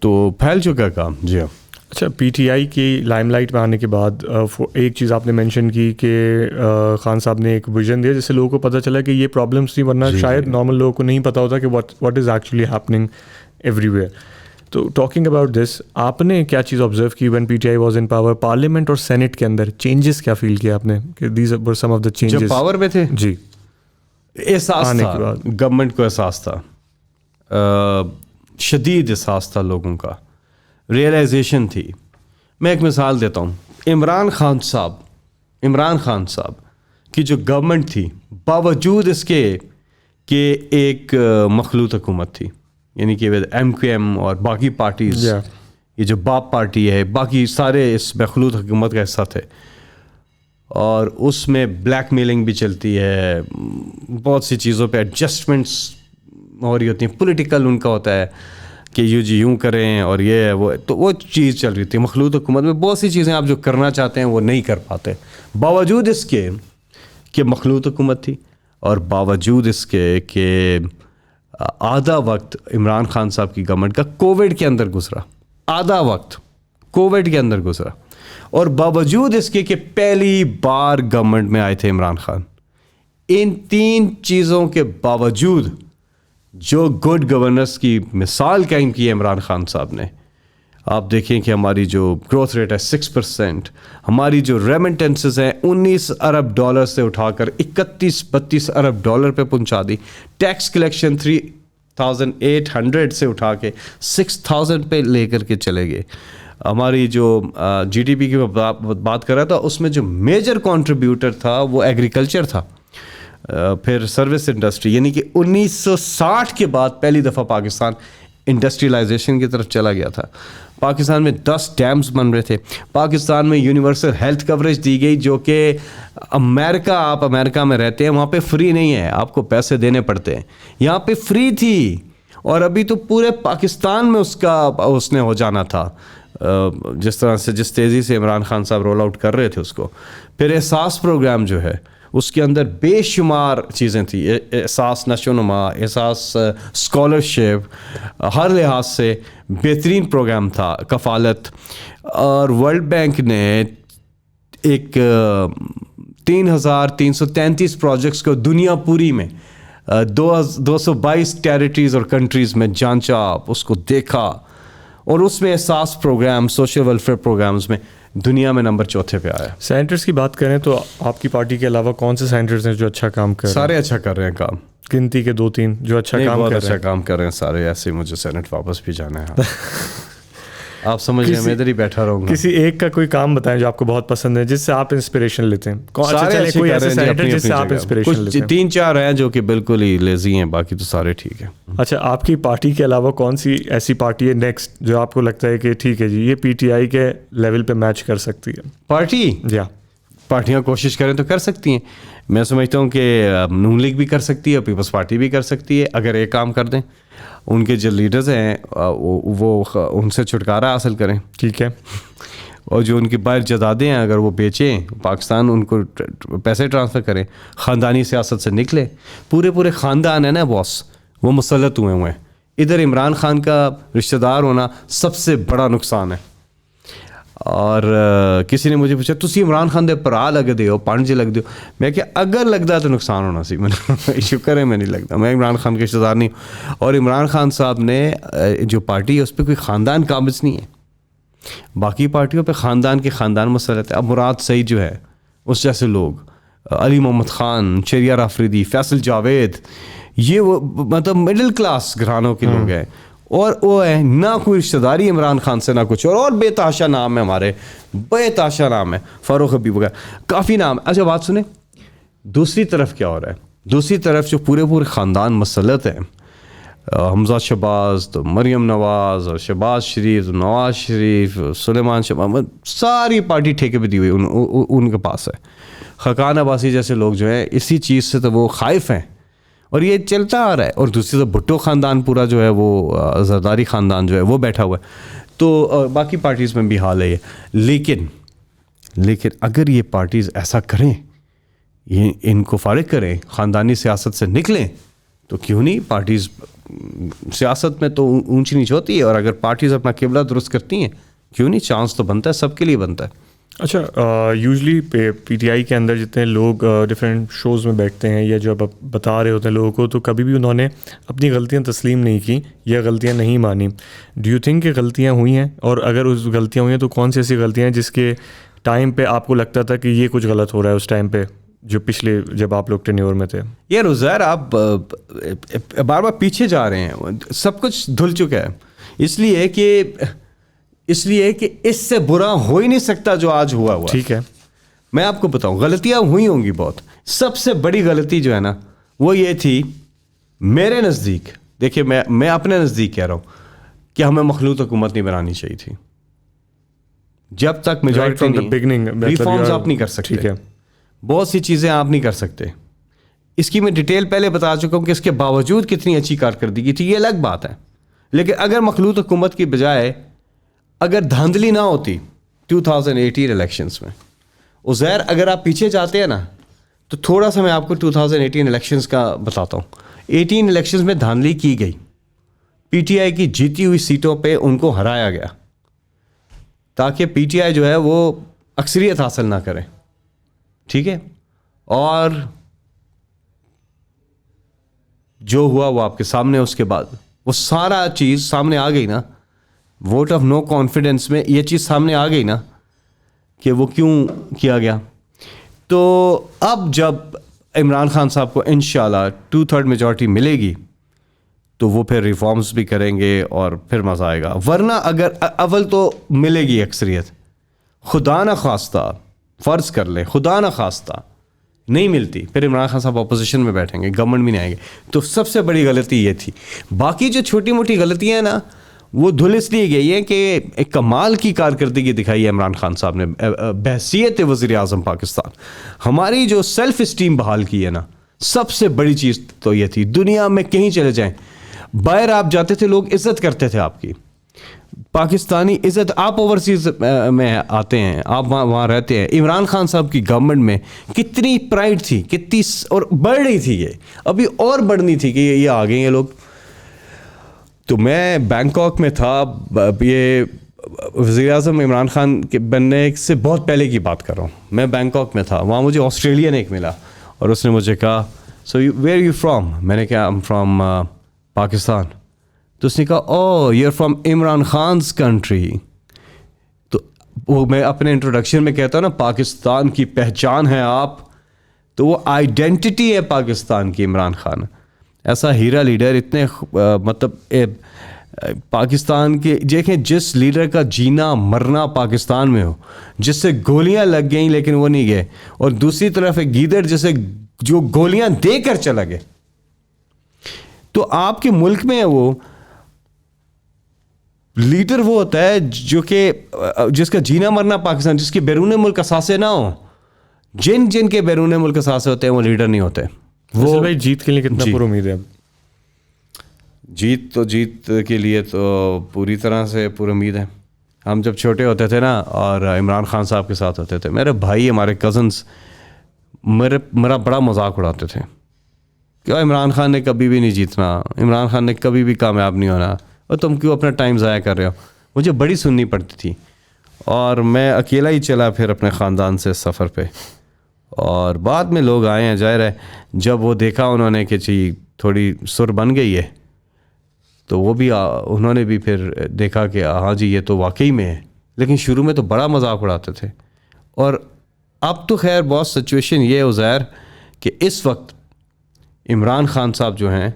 تو پھیل چکا کام. جی ہاں. اچھا, پی ٹی آئی کی لائم لائٹ میں آنے کے بعد ایک چیز آپ نے مینشن کی کہ خان صاحب نے ایک ویژن دیا جس سے لوگوں کو پتہ چلا کہ یہ پرابلمس نہیں, ورنہ شاید نارمل لوگوں کو نہیں پتہ ہوتا کہ what is actually happening every where. تو ٹاکنگ اباؤٹ دس, آپ نے کیا چیز آبزرو کی when P T I was in power? Parliament اور سینٹ کے اندر چینجز کیا فیل کیا آپ نے کہ these were some of the changes جب پاور میں تھے؟ جی, احساس تھا گورنمنٹ کو, احساس تھا, شدید احساس تھا لوگوں کا, ریئلائزیشن تھی. میں ایک مثال دیتا ہوں. عمران خان صاحب کی جو گورنمنٹ تھی, باوجود اس کے کہ ایک مخلوط حکومت تھی, یعنی کہ MQM اور باقی پارٹیز, یہ جو باپ پارٹی ہے, باقی سارے اس مخلوط حکومت کا حصہ تھے, اور اس میں بلیک میلنگ بھی چلتی ہے, بہت سی چیزوں پہ ایڈجسٹمنٹس ہو رہی ہوتی ہیں, پولیٹیکل ان کا ہوتا ہے کہ یوں کریں اور یہ وہ, تو وہ چیز چل رہی تھی. مخلوط حکومت میں بہت سی چیزیں آپ جو کرنا چاہتے ہیں وہ نہیں کر پاتے, باوجود اس کے کہ مخلوط حکومت تھی, اور باوجود اس کے کہ آدھا وقت عمران خان صاحب کی گورنمنٹ کا کووڈ کے اندر گزرا, آدھا وقت کووڈ کے اندر گزرا, اور باوجود اس کے کہ پہلی بار گورنمنٹ میں آئے تھے عمران خان, ان 3 چیزوں کے باوجود جو گڈ گورننس کی مثال قائم کی ہے عمران خان صاحب نے, آپ دیکھیں کہ ہماری جو گروتھ ریٹ ہے 6%, ہماری جو ریمیٹنسز ہیں 19 ارب ڈالر سے اٹھا کر 31-32 ارب ڈالر پہ پہنچا دی, ٹیکس کلیکشن 3,800 سے اٹھا کے 6,000 پہ لے کر کے چلے گئے. ہماری جو جی ڈی پی کی بات کر رہا تھا, اس میں جو میجر کنٹریبیوٹر تھا وہ ایگریکلچر تھا, پھر سروس انڈسٹری, یعنی کہ 1960 کے بعد پہلی دفعہ پاکستان انڈسٹریلائزیشن کی طرف چلا گیا تھا. پاکستان میں 10 ڈیمز بن رہے تھے, پاکستان میں یونیورسل ہیلتھ کوریج دی گئی, جو کہ آپ امریکہ میں رہتے ہیں وہاں پہ فری نہیں ہے, آپ کو پیسے دینے پڑتے ہیں, یہاں پہ فری تھی. اور ابھی تو پورے پاکستان میں اس نے ہو جانا تھا, جس طرح سے جس تیزی سے عمران خان صاحب رول آؤٹ کر رہے تھے اس کو. پھر احساس پروگرام جو ہے اس کے اندر بے شمار چیزیں تھیں, احساس نشو و نما, احساس اسکالرشپ, ہر لحاظ سے بہترین پروگرام تھا, کفالت. اور ورلڈ بینک نے ایک 3,333 پروجیکٹس کو دنیا پوری میں 222 ٹیریٹریز اور کنٹریز میں جانچا, اس کو دیکھا, اور اس میں احساس پروگرام, سوشل ویلفیئر پروگرامز میں دنیا میں نمبر 4 پہ آیا. سینٹرز کی بات کریں تو آپ کی پارٹی کے علاوہ کون سے سینٹرز ہیں جو اچھا کام کر رہے ہیں؟ سارے اچھا کر رہے ہیں کام, گنتی کے 2-3 جو اچھا کام کر رہے ہیں. بہت اچھا کام کر رہے ہیں سارے, ایسے ہی مجھے سینٹ واپس بھی جانا ہے. آپ سمجھ رہے ہیں, میں ادھر ہی بیٹھا رہوں گا. کسی ایک کا کوئی کام بتائیں جو آپ کو بہت پسند ہے, جس سے آپ انسپریشن لیتے ہیں. کوئی ایسا سینٹر جس سے آپ انسپریشن لیتے ہیں؟ 3-4 ہیں جو کہ بالکل ہی لیزی ہیں, باقی تو سارے ٹھیک ہیں. اچھا, آپ کی پارٹی کے علاوہ کون سی ایسی پارٹی ہے نیکسٹ جو آپ کو لگتا ہے کہ ٹھیک ہے جی یہ پی ٹی آئی کے لیول پہ میچ کر سکتی ہے؟ پارٹی جی ہاں, پارٹیاں کوشش کریں تو کر سکتی ہیں. میں سمجھتا ہوں کہ نون لیگ بھی کر سکتی ہے, پیپلز پارٹی بھی کر سکتی ہے, اگر ایک کام کر دیں. ان کے جو لیڈرز ہیں وہ ان سے چھٹکارا حاصل کریں, ٹھیک ہے, اور جو ان کی باہر جائیدادیں ہیں اگر وہ بیچیں, پاکستان ان کو پیسے ٹرانسفر کریں, خاندانی سیاست سے نکلے. پورے خاندان ہیں نا باس, وہ مسلط ہوئے ہیں. ادھر عمران خان کا رشتہ دار ہونا سب سے بڑا نقصان ہے. اور کسی نے مجھے پوچھا تسی عمران خان دے پرا لگتے ہو, پانچ لگتے ہو. میں کہ اگر لگتا تو نقصان ہونا سی, میں شکر ہے میں نہیں لگتا, میں عمران خان کے رشتہ دار نہیں ہوں. اور عمران خان صاحب نے جو پارٹی ہے اس پہ کوئی خاندان قابض نہیں ہے, باقی پارٹیوں پہ خاندان مسلط ہے. اب مراد سعید جو ہے, اس جیسے لوگ, علی محمد خان, شہریار آفریدی, فیصل جاوید, یہ وہ مطلب مڈل کلاس گھرانوں کے لوگ ہیں, اور وہ ہے نہ کوئی رشتہ داری عمران خان سے نہ کچھ اور بے تحاشا نام ہے ہمارے, بے تحاشا نام ہے, فاروق حبیب وغیرہ, کافی نام. اچھا بات سنیں, دوسری طرف کیا ہو رہا ہے. دوسری طرف جو پورے خاندان مسلط ہیں, حمزہ شہباز تو مریم نواز, اور شہباز شریف, نواز شریف, سلیمان شہباز, ساری پارٹی ٹھیکے پہ دی ہوئی ان کے پاس ہے. خاقان عباسی جیسے لوگ جو ہیں اسی چیز سے تو وہ خائف ہیں, اور یہ چلتا آ رہا ہے. اور دوسری طرف بھٹو خاندان پورا جو ہے وہ زرداری خاندان جو ہے وہ بیٹھا ہوا ہے. تو باقی پارٹیز میں بھی حال ہے یہ. لیکن اگر یہ پارٹیز ایسا کریں, یہ ان کو فارغ کریں, خاندانی سیاست سے نکلیں, تو کیوں نہیں. پارٹیز سیاست میں تو اونچ نیچ ہوتی ہے, اور اگر پارٹیز اپنا قبلہ درست کرتی ہیں کیوں نہیں, چانس تو بنتا ہے, سب کے لیے بنتا ہے. اچھا, یوزلی پی ٹی آئی کے اندر جتنے لوگ ڈفرینٹ شوز میں بیٹھتے ہیں یا جو اب بتا رہے ہوتے ہیں لوگوں کو, تو کبھی بھی انہوں نے اپنی غلطیاں تسلیم نہیں کی یا غلطیاں نہیں مانی. ڈو یو تھنک کہ غلطیاں ہوئی ہیں, اور اگر اس غلطیاں ہوئی ہیں تو کون سی ایسی غلطیاں ہیں جس کے ٹائم پہ آپ کو لگتا تھا کہ یہ کچھ غلط ہو رہا ہے اس ٹائم پہ, جو پچھلے جب آپ لوگ ٹینیور میں تھے؟ یار عزیر, آپ بار بار پیچھے جا رہے ہیں, سب کچھ دھل چکا ہے. اس لیے کہ اس سے برا ہو ہی نہیں سکتا جو آج ہوا. ٹھیک ہے, میں آپ کو بتاؤں, غلطیاں ہوئی ہوں گی بہت. سب سے بڑی غلطی جو ہے نا وہ یہ تھی میرے نزدیک, دیکھیے میں اپنے نزدیک کہہ رہا ہوں کہ ہمیں مخلوط حکومت نہیں بنانی چاہیے تھی. جب تک میجورٹی نہیں, ریفارمز آپ نہیں کر سکتے. ٹھیک ہے, بہت سی چیزیں آپ نہیں کر سکتے. اس کی میں ڈیٹیل پہلے بتا چکا ہوں کہ اس کے باوجود کتنی اچھی کارکردگی تھی, یہ الگ بات ہے. لیکن اگر مخلوط حکومت کی بجائے اگر دھاندلی نہ ہوتی 2018 الیکشنز میں, عزیر اگر آپ پیچھے جاتے ہیں نا تو تھوڑا سا میں آپ کو 2018 الیکشنز کا بتاتا ہوں. 18 الیکشنز میں دھاندلی کی گئی, پی ٹی آئی کی جیتی ہوئی سیٹوں پہ ان کو ہرایا گیا تاکہ پی ٹی آئی جو ہے وہ اکثریت حاصل نہ کرے, ٹھیک ہے. اور جو ہوا وہ آپ کے سامنے, اس کے بعد وہ سارا چیز سامنے آ گئی نا, ووٹ آف نو کانفیڈنس میں یہ چیز سامنے آ گئی نا کہ وہ کیوں کیا گیا. تو اب جب عمران خان صاحب کو انشاءاللہ 2/3 میجورٹی ملے گی تو وہ پھر ریفارمز بھی کریں گے اور پھر مزہ آئے گا. ورنہ اگر اول تو ملے گی اکثریت, خدا نہ خواستہ فرض کر لیں خدا نہ خواستہ نہیں ملتی, پھر عمران خان صاحب اپوزیشن میں بیٹھیں گے, گورنمنٹ بھی نہیں آئیں گے. تو سب سے بڑی غلطی یہ تھی. باقی جو چھوٹی موٹی غلطیاں ہیں نا وہ دھل اس لیے گئی ہیں کہ ایک کمال کی کارکردگی دکھائی ہے عمران خان صاحب نے بحیثیت وزیر اعظم پاکستان. ہماری جو سیلف اسٹیم بحال کی ہے نا, سب سے بڑی چیز تو یہ تھی. دنیا میں کہیں چلے جائیں, باہر آپ جاتے تھے لوگ عزت کرتے تھے آپ کی, پاکستانی عزت. آپ اوورسیز میں آتے ہیں, آپ وہاں رہتے ہیں, عمران خان صاحب کی گورنمنٹ میں کتنی پرائڈ تھی, کتنی, اور بڑھ رہی تھی, یہ ابھی اور بڑھنی تھی کہ یہ آ گئے ہیں لوگ. تو میں بینکاک میں تھا, یہ وزیر اعظم عمران خان کے بننے سے بہت پہلے کی بات کر رہا ہوں. میں بینکاک میں تھا, وہاں مجھے آسٹریلین ایک ملا اور اس نے مجھے کہا سو ویئر یو فرام. میں نے کہا ایم فرام پاکستان. تو اس نے کہا oh you are from Imran Khan's country. تو وہ میں اپنے انٹروڈکشن میں کہتا ہوں نا پاکستان کی پہچان ہے آپ, تو وہ آئیڈینٹی ہے پاکستان کی عمران خان. ایسا ہیرا لیڈر, اتنے مطلب پاکستان کے دیکھیں جس لیڈر کا جینا مرنا پاکستان میں ہو, جس سے گولیاں لگ گئیں لیکن وہ نہیں گئے, اور دوسری طرف ایک گیدڑ جسے جو گولیاں دے کر چلا گئے. تو آپ کے ملک میں وہ لیڈر وہ ہوتا ہے جو کہ جس کا جینا مرنا پاکستان, جس کے بیرون ملک اثاثے نہ ہوں. جن کے بیرون ملک اثاثے ہوتے ہیں وہ لیڈر نہیں ہوتے. وہ بھائی جیت کے لیے کتنا پر امید ہے اب؟ جیت کے لیے تو پوری طرح سے پر امید ہے. ہم جب چھوٹے ہوتے تھے نا اور عمران خان صاحب کے ساتھ ہوتے تھے, میرے بھائی ہمارے کزنس میرا بڑا مذاق اڑاتے تھے کہ عمران خان نے کبھی بھی نہیں جیتنا, عمران خان نے کبھی بھی کامیاب نہیں ہونا, اور تم کیوں اپنا ٹائم ضائع کر رہے ہو. مجھے بڑی سننی پڑتی تھی, اور میں اکیلا ہی چلا پھر اپنے خاندان سے سفر پہ. اور بعد میں لوگ آئے ہیں, ظاہر ہے جب وہ دیکھا انہوں نے کہ جی تھوڑی سر بن گئی ہے, تو وہ بھی انہوں نے بھی پھر دیکھا کہ ہاں جی یہ تو واقعی میں ہے. لیکن شروع میں تو بڑا مذاق اڑاتے تھے. اور اب تو خیر بہت سچویشن یہ ہے عزیر کہ اس وقت عمران خان صاحب جو ہیں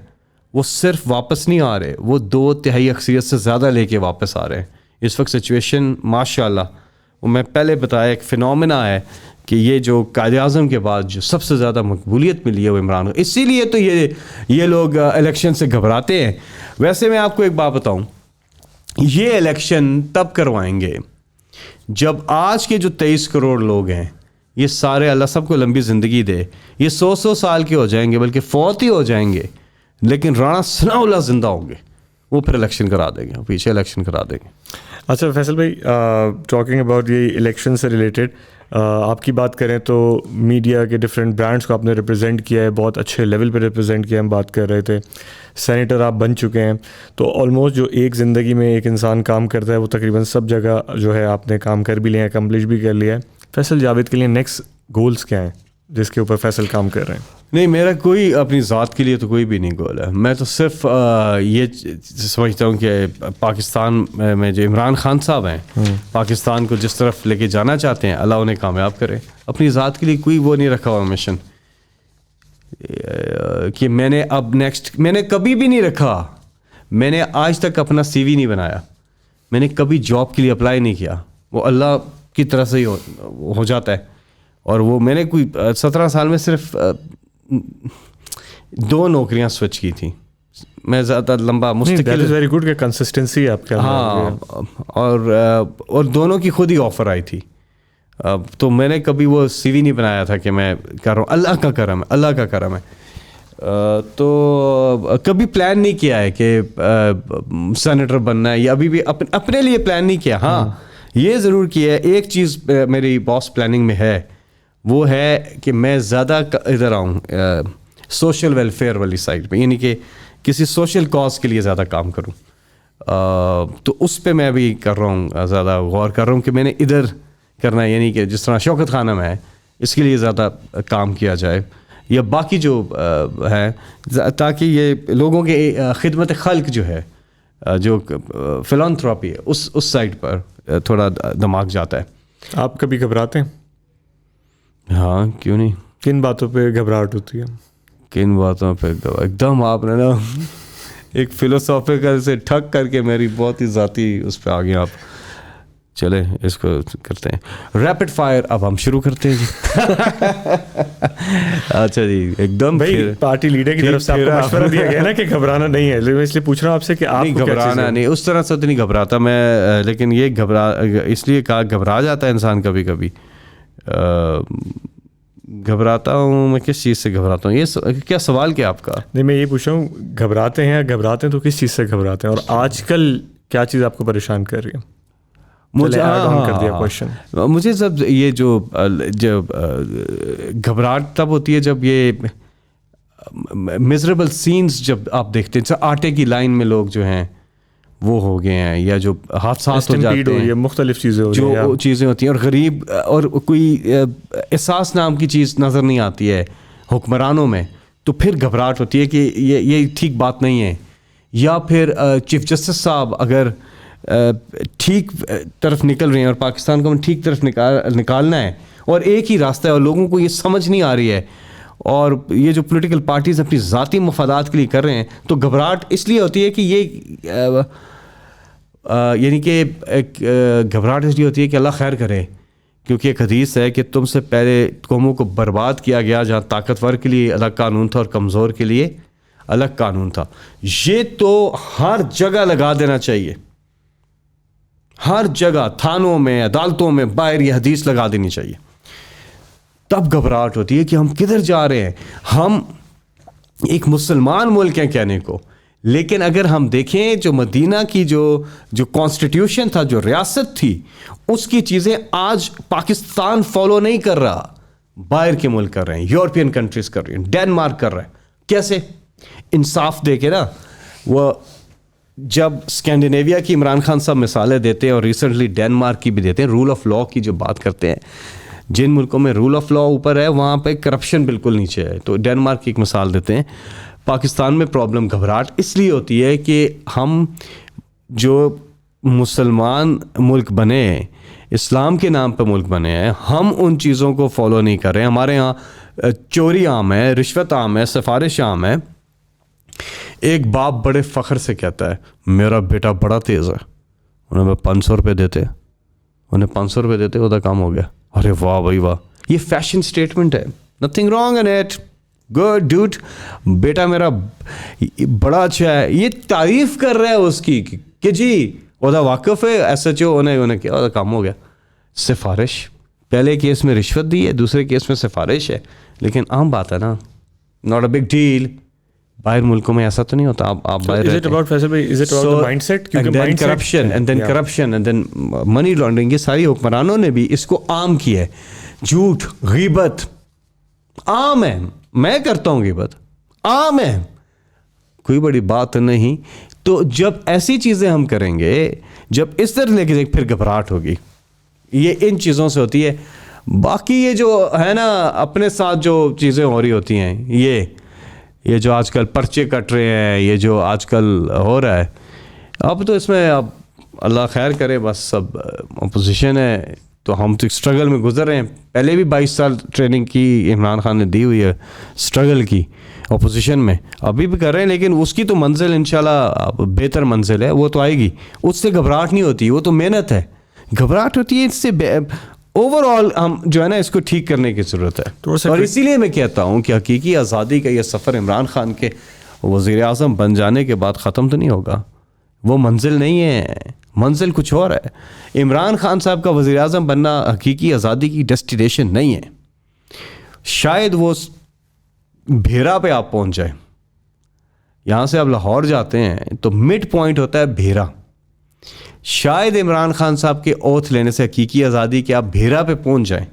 وہ صرف واپس نہیں آ رہے, وہ 2/3 اکثریت سے زیادہ لے کے واپس آ رہے ہیں. اس وقت سچویشن ماشاء اللہ, وہ میں پہلے بتایا ایک فنومنا ہے کہ یہ جو قائد اعظم کے بعد جو سب سے زیادہ مقبولیت ملی ہے وہ عمران خان. اسی لیے تو یہ لوگ الیکشن سے گھبراتے ہیں. ویسے میں آپ کو ایک بات بتاؤں, یہ الیکشن تب کروائیں گے جب آج کے جو 23 کروڑ لوگ ہیں یہ سارے, اللہ سب کو لمبی زندگی دے, یہ 100 سال کے ہو جائیں گے, بلکہ فوت ہی ہو جائیں گے, لیکن رانا ثناء اللہ زندہ ہوں گے, وہ پھر الیکشن کرا دیں گے, پیچھے الیکشن کرا دیں گے. اچھا فیصل بھائی, ٹاکنگ اباؤٹ یہ الیکشن سے ریلیٹڈ آپ کی بات کریں تو میڈیا کے ڈفرینٹ برانڈس کو آپ نے ریپرزینٹ کیا ہے, بہت اچھے لیول پہ ریپرزینٹ کیا. ہم بات کر رہے تھے سینیٹر آپ بن چکے ہیں, تو آلموسٹ جو ایک زندگی میں ایک انسان کام کرتا ہے وہ تقریباً سب جگہ جو ہے آپ نے کام کر بھی لیا ہے, اکمپلش بھی کر لیا ہے. فیصل جاوید کے لیے نیکسٹ گولز کیا ہیں جس کے اوپر فیصل کام کر رہے ہیں؟ نہیں, میرا کوئی اپنی ذات کے لیے تو کوئی بھی نہیں گول ہے. میں تو صرف یہ سمجھتا ہوں کہ پاکستان میں جو عمران خان صاحب ہیں پاکستان کو جس طرف لے کے جانا چاہتے ہیں اللہ انہیں کامیاب کرے. اپنی ذات کے لیے کوئی وہ نہیں رکھا ہوا مشن کہ میں نے اب نیکسٹ, میں نے کبھی بھی نہیں رکھا. میں نے آج تک اپنا سی وی نہیں بنایا, میں نے کبھی جاب کے لیے اپلائی نہیں کیا, وہ اللہ کی طرف سے ہی ہو جاتا ہے. اور وہ میں نے کوئی 17 سال میں صرف 2 نوکریاں سوئچ کی تھیں. میں زیادہ لمبا مستقل, ویری گڈ کہ کنسسٹنسی ہے آپ کے. ہاں, اور دونوں کی خود ہی آفر آئی تھی. تو میں نے کبھی وہ سی وی نہیں بنایا تھا کہ میں کر رہا ہوں, اللہ کا کرم ہے, اللہ کا کرم ہے. تو کبھی پلان نہیں کیا ہے کہ سینیٹر بننا ہے, یا ابھی بھی اپنے لیے پلان نہیں کیا. ہاں یہ ضرور کیا ہے, ایک چیز میری باس پلاننگ میں ہے, وہ ہے کہ میں زیادہ ادھر آؤں سوشل ویلفیئر والی سائڈ پہ, یعنی کہ کسی سوشل کاز کے لیے زیادہ کام کروں. تو اس پہ میں ابھی کر رہا ہوں, زیادہ غور کر رہا ہوں کہ میں نے ادھر کرنا ہے, یعنی کہ جس طرح شوکت خانہ میں ہے اس کے لیے زیادہ کام کیا جائے, یا باقی جو ہے, تاکہ یہ لوگوں کے خدمت خلق جو ہے, جو فلانتھراپی ہے, اس سائڈ پر تھوڑا دماغ جاتا ہے. آپ کبھی گھبراتے ہیں؟ ہاں, کیوں نہیں. کن باتوں پہ گھبراہٹ ہوتی ہے؟ کن باتوں پہ ایک دم آپ نے نا ایک فلوسافیکل سے ٹھک کر کے میری بہت ہی ذاتی اس پہ آ گئے آپ. چلے اس کو کرتے ہیں ریپڈ فائر. اب ہم شروع کرتے ہیں جی. اچھا جی, ایک دم بھائی پارٹی لیڈر کی طرف سے آپ کو مشورہ دیا گیا نا کہ گھبرانا نہیں ہے, میں اس لیے پوچھ رہا ہوں آپ سے کہ آپ کو گھبرانا نہیں, اس طرح سے تو نہیں گھبراتا میں, لیکن یہ اس لیے کہا گھبرا جاتا ہے انسان کبھی کبھی. گھبراتا ہوں میں, کس چیز سے گھبراتا ہوں, یہ کیا سوال کیا آپ کا؟ نہیں, میں یہ پوچھ رہا ہوں گھبراتے ہیں تو کس چیز سے گھبراتے ہیں, اور آج کل کیا چیز آپ کو پریشان کر رہی ہے؟ مجھے جب یہ جو گھبراہٹ تب ہوتی ہے جب یہ میزریبل سینز جب آپ دیکھتے ہیں, آٹے کی لائن میں لوگ جو ہیں وہ ہو گئے ہیں, یا جو حادثات ہو جاتے ہیں, مختلف چیزیں جو چیزیں ہوتی ہیں, اور غریب اور کوئی احساس نام کی چیز نظر نہیں آتی ہے حکمرانوں میں, تو پھر گھبراہٹ ہوتی ہے کہ یہ ٹھیک بات نہیں ہے. یا پھر چیف جسٹس صاحب اگر ٹھیک طرف نکل رہے ہیں اور پاکستان کو ہم ٹھیک طرف نکالنا ہے, اور ایک ہی راستہ ہے اور لوگوں کو یہ سمجھ نہیں آ رہی ہے, اور یہ جو پولیٹیکل پارٹیز اپنی ذاتی مفادات کے لیے کر رہے ہیں, تو گھبراہٹ اس لیے ہوتی ہے کہ یہ یعنی کہ گھبراہٹ اس لیے ہوتی ہے کہ اللہ خیر کرے, کیونکہ ایک حدیث ہے کہ تم سے پہلے قوموں کو برباد کیا گیا جہاں طاقتور کے لیے الگ قانون تھا اور کمزور کے لیے الگ قانون تھا. یہ تو ہر جگہ لگا دینا چاہیے, ہر جگہ, تھانوں میں, عدالتوں میں, باہر یہ حدیث لگا دینی چاہیے. تب گھبراہٹ ہوتی ہے کہ ہم کدھر جا رہے ہیں. ہم ایک مسلمان ملک ہیں کہنے کو, لیکن اگر ہم دیکھیں جو مدینہ کی جو کانسٹیٹیوشن تھا, جو ریاست تھی, اس کی چیزیں آج پاکستان فالو نہیں کر رہا, باہر کے ملک کر رہے ہیں, یورپین کنٹریز کر رہی ہیں, ڈینمارک کر رہے ہیں. کیسے؟ انصاف دے کے نا. وہ جب اسکینڈینیویا کی عمران خان صاحب مثالیں دیتے ہیں, اور ریسنٹلی ڈینمارک کی بھی دیتے ہیں, رول آف لا کی جو بات کرتے ہیں, جن ملکوں میں رول آف لا اوپر ہے وہاں پہ کرپشن بالکل نیچے ہے, تو ڈینمارک کی ایک مثال دیتے ہیں. پاکستان میں پرابلم گھبراہٹ اس لیے ہوتی ہے کہ ہم جو مسلمان ملک بنے ہیں, اسلام کے نام پہ ملک بنے ہیں, ہم ان چیزوں کو فالو نہیں کر رہے ہیں. ہمارے ہاں چوری عام ہے, رشوت عام ہے, سفارش عام ہے. ایک باپ بڑے فخر سے کہتا ہے میرا بیٹا بڑا تیز ہے, انہیں 500 روپے دیتے, انہیں 500 روپے دیتے, وہ کام ہو گیا. ارے واہ بھائی واہ, یہ فیشن اسٹیٹمنٹ ہے, nothing wrong in it, good dude, بیٹا میرا بڑا اچھا ہے. یہ تعریف کر رہا ہے اس کی کہ جی وہ واقف ہے, ایس ایچ او انہیں کیا, وہ کام ہو گیا. سفارش, پہلے کیس میں رشوت دی ہے, دوسرے کیس میں سفارش ہے, لیکن عام بات ہے نا, ناٹ اے بگ ڈیل. باہر ملکوں میں ایسا تو نہیں ہوتا. آپ باہر corruption and then money laundering, یہ ساری حکمرانوں نے بھی اس کو عام کیا ہے. جھوٹ, غیبت عام ہے, میں کرتا ہوں غیبت, عام ہے, کوئی بڑی بات نہیں. تو جب ایسی چیزیں ہم کریں گے, جب اس طرح لے کے پھر گھبراہٹ ہوگی. یہ ان چیزوں سے ہوتی ہے. باقی یہ جو ہے نا اپنے ساتھ جو چیزیں ہو رہی ہوتی ہیں, یہ جو آج کل پرچے کٹ رہے ہیں, یہ جو آج کل ہو رہا ہے, اب تو اس میں اب اللہ خیر کرے, بس سب اپوزیشن ہے تو ہم تو اسٹرگل میں گزر رہے ہیں. پہلے بھی 22 سال ٹریننگ کی عمران خان نے دی ہوئی ہے, اسٹرگل کی اپوزیشن میں, ابھی بھی کر رہے ہیں, لیکن اس کی تو منزل انشاءاللہ بہتر منزل ہے, وہ تو آئے گی. اس سے گھبراہٹ نہیں ہوتی, وہ تو محنت ہے. گھبراہٹ ہوتی ہے اس سے اوور آل ہم جو ہے نا اس کو ٹھیک کرنے کی ضرورت ہے. اور اسی لیے میں کہتا ہوں کہ حقیقی آزادی کا یہ سفر عمران خان کے وزیر اعظم بن جانے کے بعد ختم تو نہیں ہوگا. وہ منزل نہیں ہے, منزل کچھ اور ہے. عمران خان صاحب کا وزیر اعظم بننا حقیقی آزادی کی ڈیسٹینیشن نہیں ہے. شاید وہ بھیرا پہ آپ پہنچ جائیں, یہاں سے آپ لاہور جاتے ہیں تو مڈ پوائنٹ ہوتا ہے بھیرا. شاید عمران خان صاحب کے اوتھ لینے سے حقیقی آزادی کہ آپ بھیرا پہ پہنچ جائیں,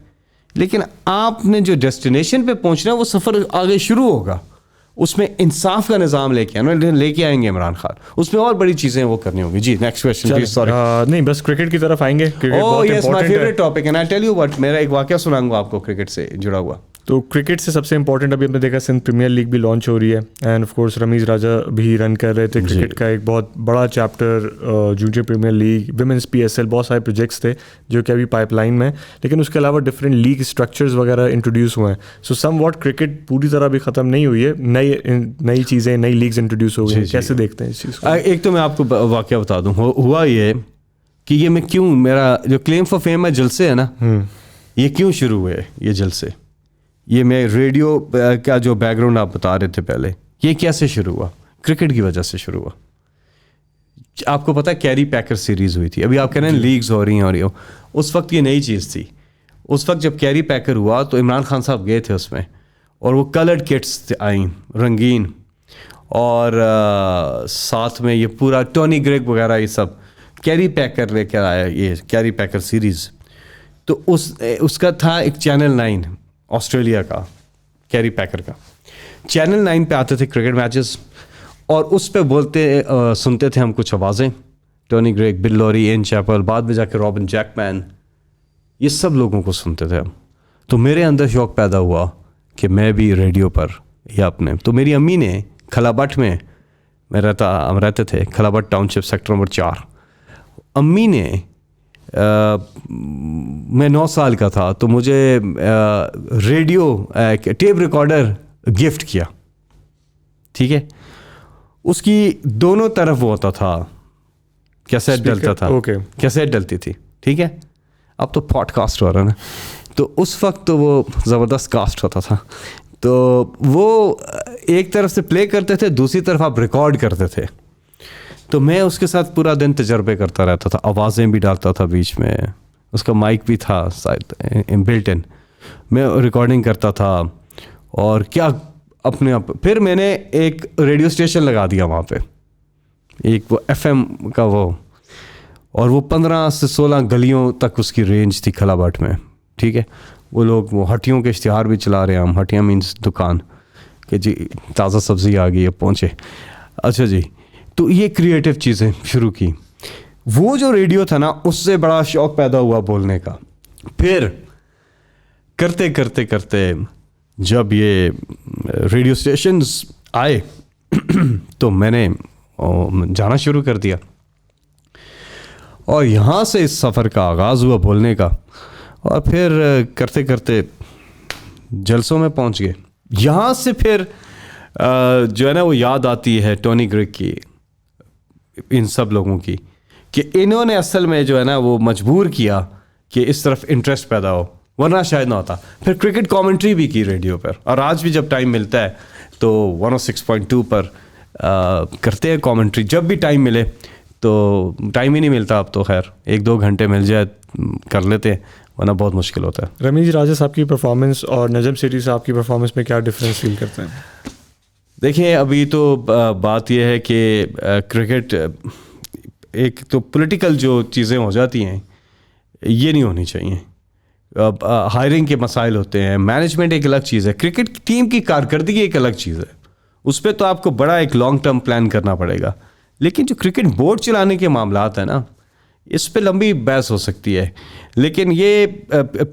لیکن آپ نے جو ڈیسٹینیشن پہ پہنچنا ہے وہ سفر آگے شروع ہوگا. اس میں انصاف کا نظام لے کے آئیں گے عمران خان. اس میں اور بڑی چیزیں وہ کرنی ہوں گی. جی نیکسٹ کویسچن پلیز. سوری نہیں بس کرکٹ کی طرف آئیں گے. Oh yes my favourite topic and I tell you what. میرا ایک واقعہ سناؤں گا آپ کو کرکٹ سے جڑا ہوا. تو کرکٹ سے سب سے امپورٹنٹ ابھی ہم نے دیکھا سندھ پریمیئر لیگ بھی لانچ ہو رہی ہے اینڈ آف کورس رمیز راجا بھی رن کر رہے تھے کرکٹ کا ایک بہت بڑا chapter. Junior premier league, women's PSL, بہت سارے پروجیکٹس تھے جو کہ ابھی پائپ لائن میں, لیکن اس کے علاوہ ڈفرینٹ لیگ اسٹرکچرز وغیرہ انٹروڈیوس ہوئے ہیں. سو سم واٹ کرکٹ پوری طرح بھی ختم نہیں ہوئی ہے, نئی چیزیں, نئی لیگز انٹروڈیوس ہو گئی ہیں. کیسے دیکھتے ہیں اس چیز کو؟ ایک تو میں آپ کو واقعہ بتا دوں. ہوا یہ کہ یہ میں کیوں, میرا جو کلیم فار فیم ہے جلسے ہے نا, یہ کیوں شروع ہوئے یہ جلسے. یہ میں ریڈیو کا جو بیک گراؤنڈ آپ بتا رہے تھے پہلے, یہ کیسے شروع ہوا؟ کرکٹ کی وجہ سے شروع ہوا. آپ کو پتہ ہے کیری پیکر سیریز ہوئی تھی, ابھی آپ کہہ رہے ہیں لیگز ہو رہی ہیں, اور اس وقت یہ نئی چیز تھی. اس وقت جب کیری پیکر ہوا تو عمران خان صاحب گئے تھے اس میں, اور وہ کلرڈ کٹس آئیں رنگین, اور ساتھ میں یہ پورا ٹونی گریگ وغیرہ یہ سب کیری پیکر لے کر آیا, یہ کیری پیکر سیریز. تو اس کا تھا ایک چینل 9 آسٹریلیا کا, کیری پیکر کا. چینل 9 پہ آتے تھے کرکٹ میچز, اور اس پہ سنتے تھے ہم کچھ آوازیں, ٹونی گریگ, بل لوری, این چیپل, بعد میں جا کے رابن جیک مین, یہ سب لوگوں کو سنتے تھے ہم. تو میرے اندر شوق پیدا ہوا کہ میں بھی ریڈیو پر یا اپنے. تو میری امی نے کھلا بٹ میں ہم رہتے تھے, کھلا but town ship sector number 4. امی نے میں 9 سال کا تھا تو مجھے ریڈیو ٹیپ ریکارڈر گفٹ کیا. ٹھیک ہے, اس کی دونوں طرف وہ ہوتا تھا, کیسٹ ڈلتا تھا, کیسٹ ڈلتی تھی. ٹھیک ہے, اب تو پوڈ کاسٹ ہو رہا ہے نا, تو اس وقت تو وہ زبردست کاسٹ ہوتا تھا. تو وہ ایک طرف سے پلے کرتے تھے, دوسری طرف آپ ریکارڈ کرتے تھے. تو میں اس کے ساتھ پورا دن تجربے کرتا رہتا تھا, آوازیں بھی ڈالتا تھا بیچ میں, اس کا مائک بھی تھا بلٹ ان, میں ریکارڈنگ کرتا تھا. اور کیا اپنے آپ, پھر میں نے ایک ریڈیو اسٹیشن لگا دیا وہاں پہ, ایک وہ FM کا وہ, اور وہ 15 سے 16 گلیوں تک اس کی رینج تھی کھلا بٹ میں. ٹھیک ہے, وہ لوگ وہ ہٹیوں کے اشتہار بھی چلا رہے ہیں. ہم ہٹیاں مینس دکان, کہ جی تازہ سبزی آ گئی ہے, پہنچے. اچھا جی, تو یہ کریٹیو چیزیں شروع کی. وہ جو ریڈیو تھا نا, اس سے بڑا شوق پیدا ہوا بولنے کا. پھر کرتے کرتے کرتے جب یہ ریڈیو اسٹیشنز آئے تو میں نے جانا شروع کر دیا, اور یہاں سے اس سفر کا آغاز ہوا بولنے کا. اور پھر کرتے کرتے جلسوں میں پہنچ گئے. یہاں سے پھر جو ہے نا وہ یاد آتی ہے ٹونی گریگ کی, ان سب لوگوں کی, کہ انہوں نے اصل میں جو ہے نا وہ مجبور کیا کہ اس طرف انٹرسٹ پیدا ہو, ورنہ شاید نہ ہوتا. پھر کرکٹ کامنٹری بھی کی ریڈیو پر, اور آج بھی جب ٹائم ملتا ہے تو 106.2 پر کرتے ہیں کامنٹری. جب بھی ٹائم ملے, تو ٹائم ہی نہیں ملتا اب تو, خیر 1-2 گھنٹے مل جائے کر لیتے ہیں, ورنہ بہت مشکل ہوتا ہے. رمیز راجا صاحب کی پرفارمنس اور نجم سیٹھی صاحب کی پرفارمنس میں کیا ڈفرینس فیل کرتے ہیں؟ دیکھیں, ابھی تو بات یہ ہے کہ کرکٹ ایک تو پولیٹیکل جو چیزیں ہو جاتی ہیں, یہ نہیں ہونی چاہیے. ہائرنگ کے مسائل ہوتے ہیں, مینجمنٹ ایک الگ چیز ہے, کرکٹ ٹیم کی کارکردگی ایک الگ چیز ہے. اس پہ تو آپ کو بڑا ایک لانگ ٹرم پلان کرنا پڑے گا. لیکن جو کرکٹ بورڈ چلانے کے معاملات ہیں نا, اس پہ لمبی بحث ہو سکتی ہے. لیکن یہ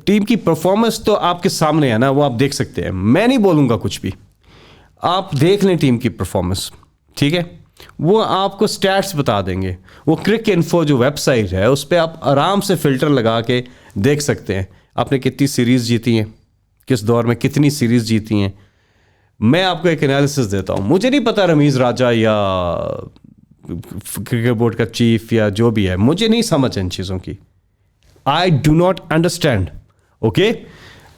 ٹیم کی پرفارمنس تو آپ کے سامنے ہے نا, وہ آپ دیکھ سکتے ہیں. میں نہیں بولوں گا کچھ بھی, آپ دیکھ لیں ٹیم کی پرفارمنس. ٹھیک ہے, وہ آپ کو سٹیٹس بتا دیں گے. وہ کرک انفو جو ویب سائٹ ہے, اس پہ آپ آرام سے فلٹر لگا کے دیکھ سکتے ہیں آپ نے کتنی سیریز جیتی ہیں, کس دور میں کتنی سیریز جیتی ہیں. میں آپ کو ایک انالیسس دیتا ہوں. مجھے نہیں پتا رمیز راجا یا کرکٹ بورڈ کا چیف یا جو بھی ہے, مجھے نہیں سمجھ ان چیزوں کی. I do not understand. Okay,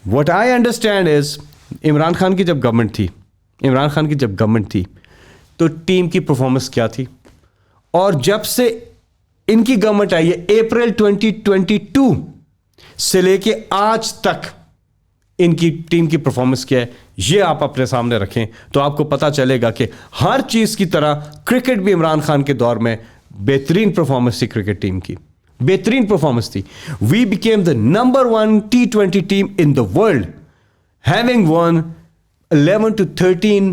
what I understand is Imran Khan کی جب گورنمنٹ تھی تو ٹیم کی پرفارمنس کیا تھی, اور جب سے ان کی گورنمنٹ آئی ہے اپریل 2022 سے لے کے آج تک ان کی ٹیم کی پرفارمنس کیا ہے, یہ آپ اپنے سامنے رکھیں تو آپ کو پتہ چلے گا کہ ہر چیز کی طرح کرکٹ بھی عمران خان کے دور میں بہترین پرفارمنس تھی. کرکٹ ٹیم کی بہترین پرفارمنس تھی. We became the number 1 T20 team in the world, having one 11 to 13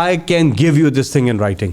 I can give you this thing in writing.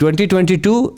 2022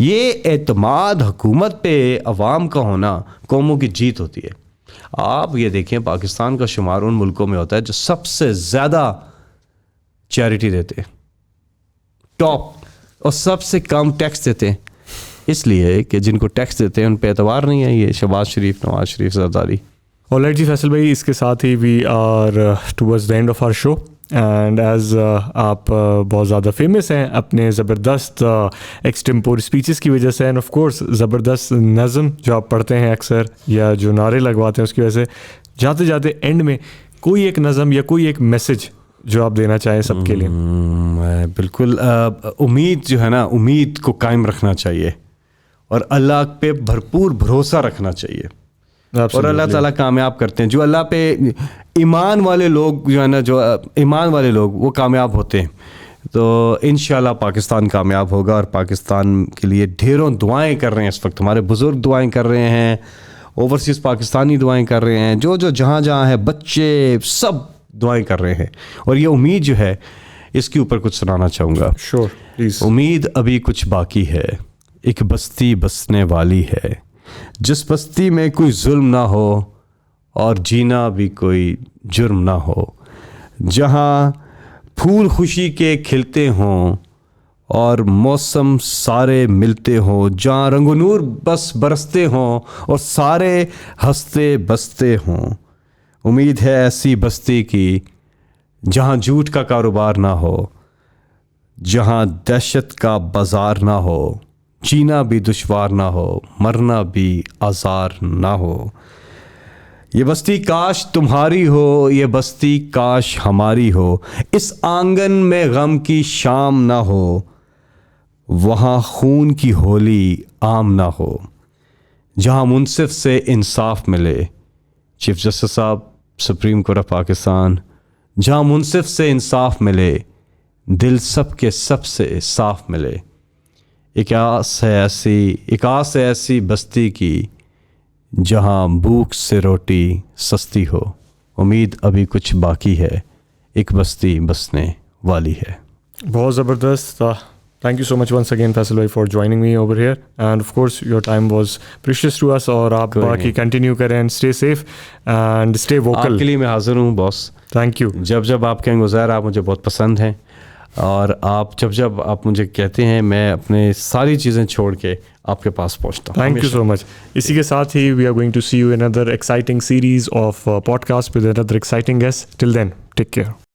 یہ اعتماد حکومت پہ عوام کا ہونا قوموں کی جیت ہوتی ہے. آپ یہ دیکھیں پاکستان کا شمار ان ملکوں میں ہوتا ہے جو سب سے زیادہ چیریٹی دیتے ہیں, ٹاپ, اور سب سے کم ٹیکس دیتے ہیں, اس لیے کہ جن کو ٹیکس دیتے ہیں ان پہ اعتبار نہیں ہے. یہ شہباز شریف, نواز شریف, زرداری. آلرائٹ جی فیصل بھائی, اس کے ساتھ ہی we are towards the end of our show. And as آپ بہت زیادہ فیمس ہیں اپنے زبردست ایکسٹمپور اسپیچز کی وجہ سے, اینڈ آف کورس زبردست نظم جو آپ پڑھتے ہیں اکثر یا جو نعرے لگواتے ہیں اس کی وجہ سے, جاتے جاتے اینڈ میں کوئی ایک نظم یا کوئی ایک میسج جو آپ دینا چاہیں سب کے لیے. بالکل, امید جو ہے نا, امید کو قائم رکھنا چاہیے اور اللہ پہ بھرپور بھروسہ رکھنا چاہیے, اور اللہ تعالیٰ کامیاب کرتے ہیں. جو اللہ پہ ایمان والے لوگ جو ہے نا, جو ایمان والے لوگ وہ کامیاب ہوتے ہیں. تو انشاءاللہ پاکستان کامیاب ہوگا, اور پاکستان کے لیے ڈھیروں دعائیں کر رہے ہیں اس وقت. ہمارے بزرگ دعائیں کر رہے ہیں, اوورسیز پاکستانی دعائیں کر رہے ہیں, جو جہاں جہاں ہے بچے سب دعائیں کر رہے ہیں. اور یہ امید جو ہے اس کے اوپر کچھ سنانا چاہوں گا. شور پلیز. امید ابھی کچھ باقی ہے, ایک بستی بسنے والی ہے, جس بستی میں کوئی ظلم نہ ہو اور جینا بھی کوئی جرم نہ ہو, جہاں پھول خوشی کے کھلتے ہوں اور موسم سارے ملتے ہوں, جہاں رنگ و نور بس برستے ہوں اور سارے ہنستے بستے ہوں. امید ہے ایسی بستی کی جہاں جھوٹ کا کاروبار نہ ہو, جہاں دہشت کا بازار نہ ہو, جینا بھی دشوار نہ ہو, مرنا بھی آزار نہ ہو. یہ بستی کاش تمہاری ہو, یہ بستی کاش ہماری ہو, اس آنگن میں غم کی شام نہ ہو, وہاں خون کی ہولی عام نہ ہو, جہاں منصف سے انصاف ملے. چیف جسٹس صاحب سپریم کورٹ آف پاکستان, جہاں منصف سے انصاف ملے, دل سب کے سب سے صاف ملے. ایک آس ہے ایسی بستی کی جہاں بھوک سے روٹی سستی ہو. امید ابھی کچھ باقی ہے, ایک بستی بسنے والی ہے. بہت زبردست. Thank you so much once again Faisal بھائی for joining me over here, and of course your time was precious to us. اور آپ باقی کنٹینیو کریں and stay safe and stay vocal. آپ کے لیے میں حاضر ہوں باس. Thank you. جب آپ کہیں گزار, آپ مجھے بہت پسند ہیں, اور آپ جب آپ مجھے کہتے ہیں میں اپنے ساری چیزیں چھوڑ کے آپ کے پاس پہنچتا ہوں. Thank you so much. اسی کے ساتھ ہی we are going to see you in other exciting series of podcast with another exciting guest. Till then take care.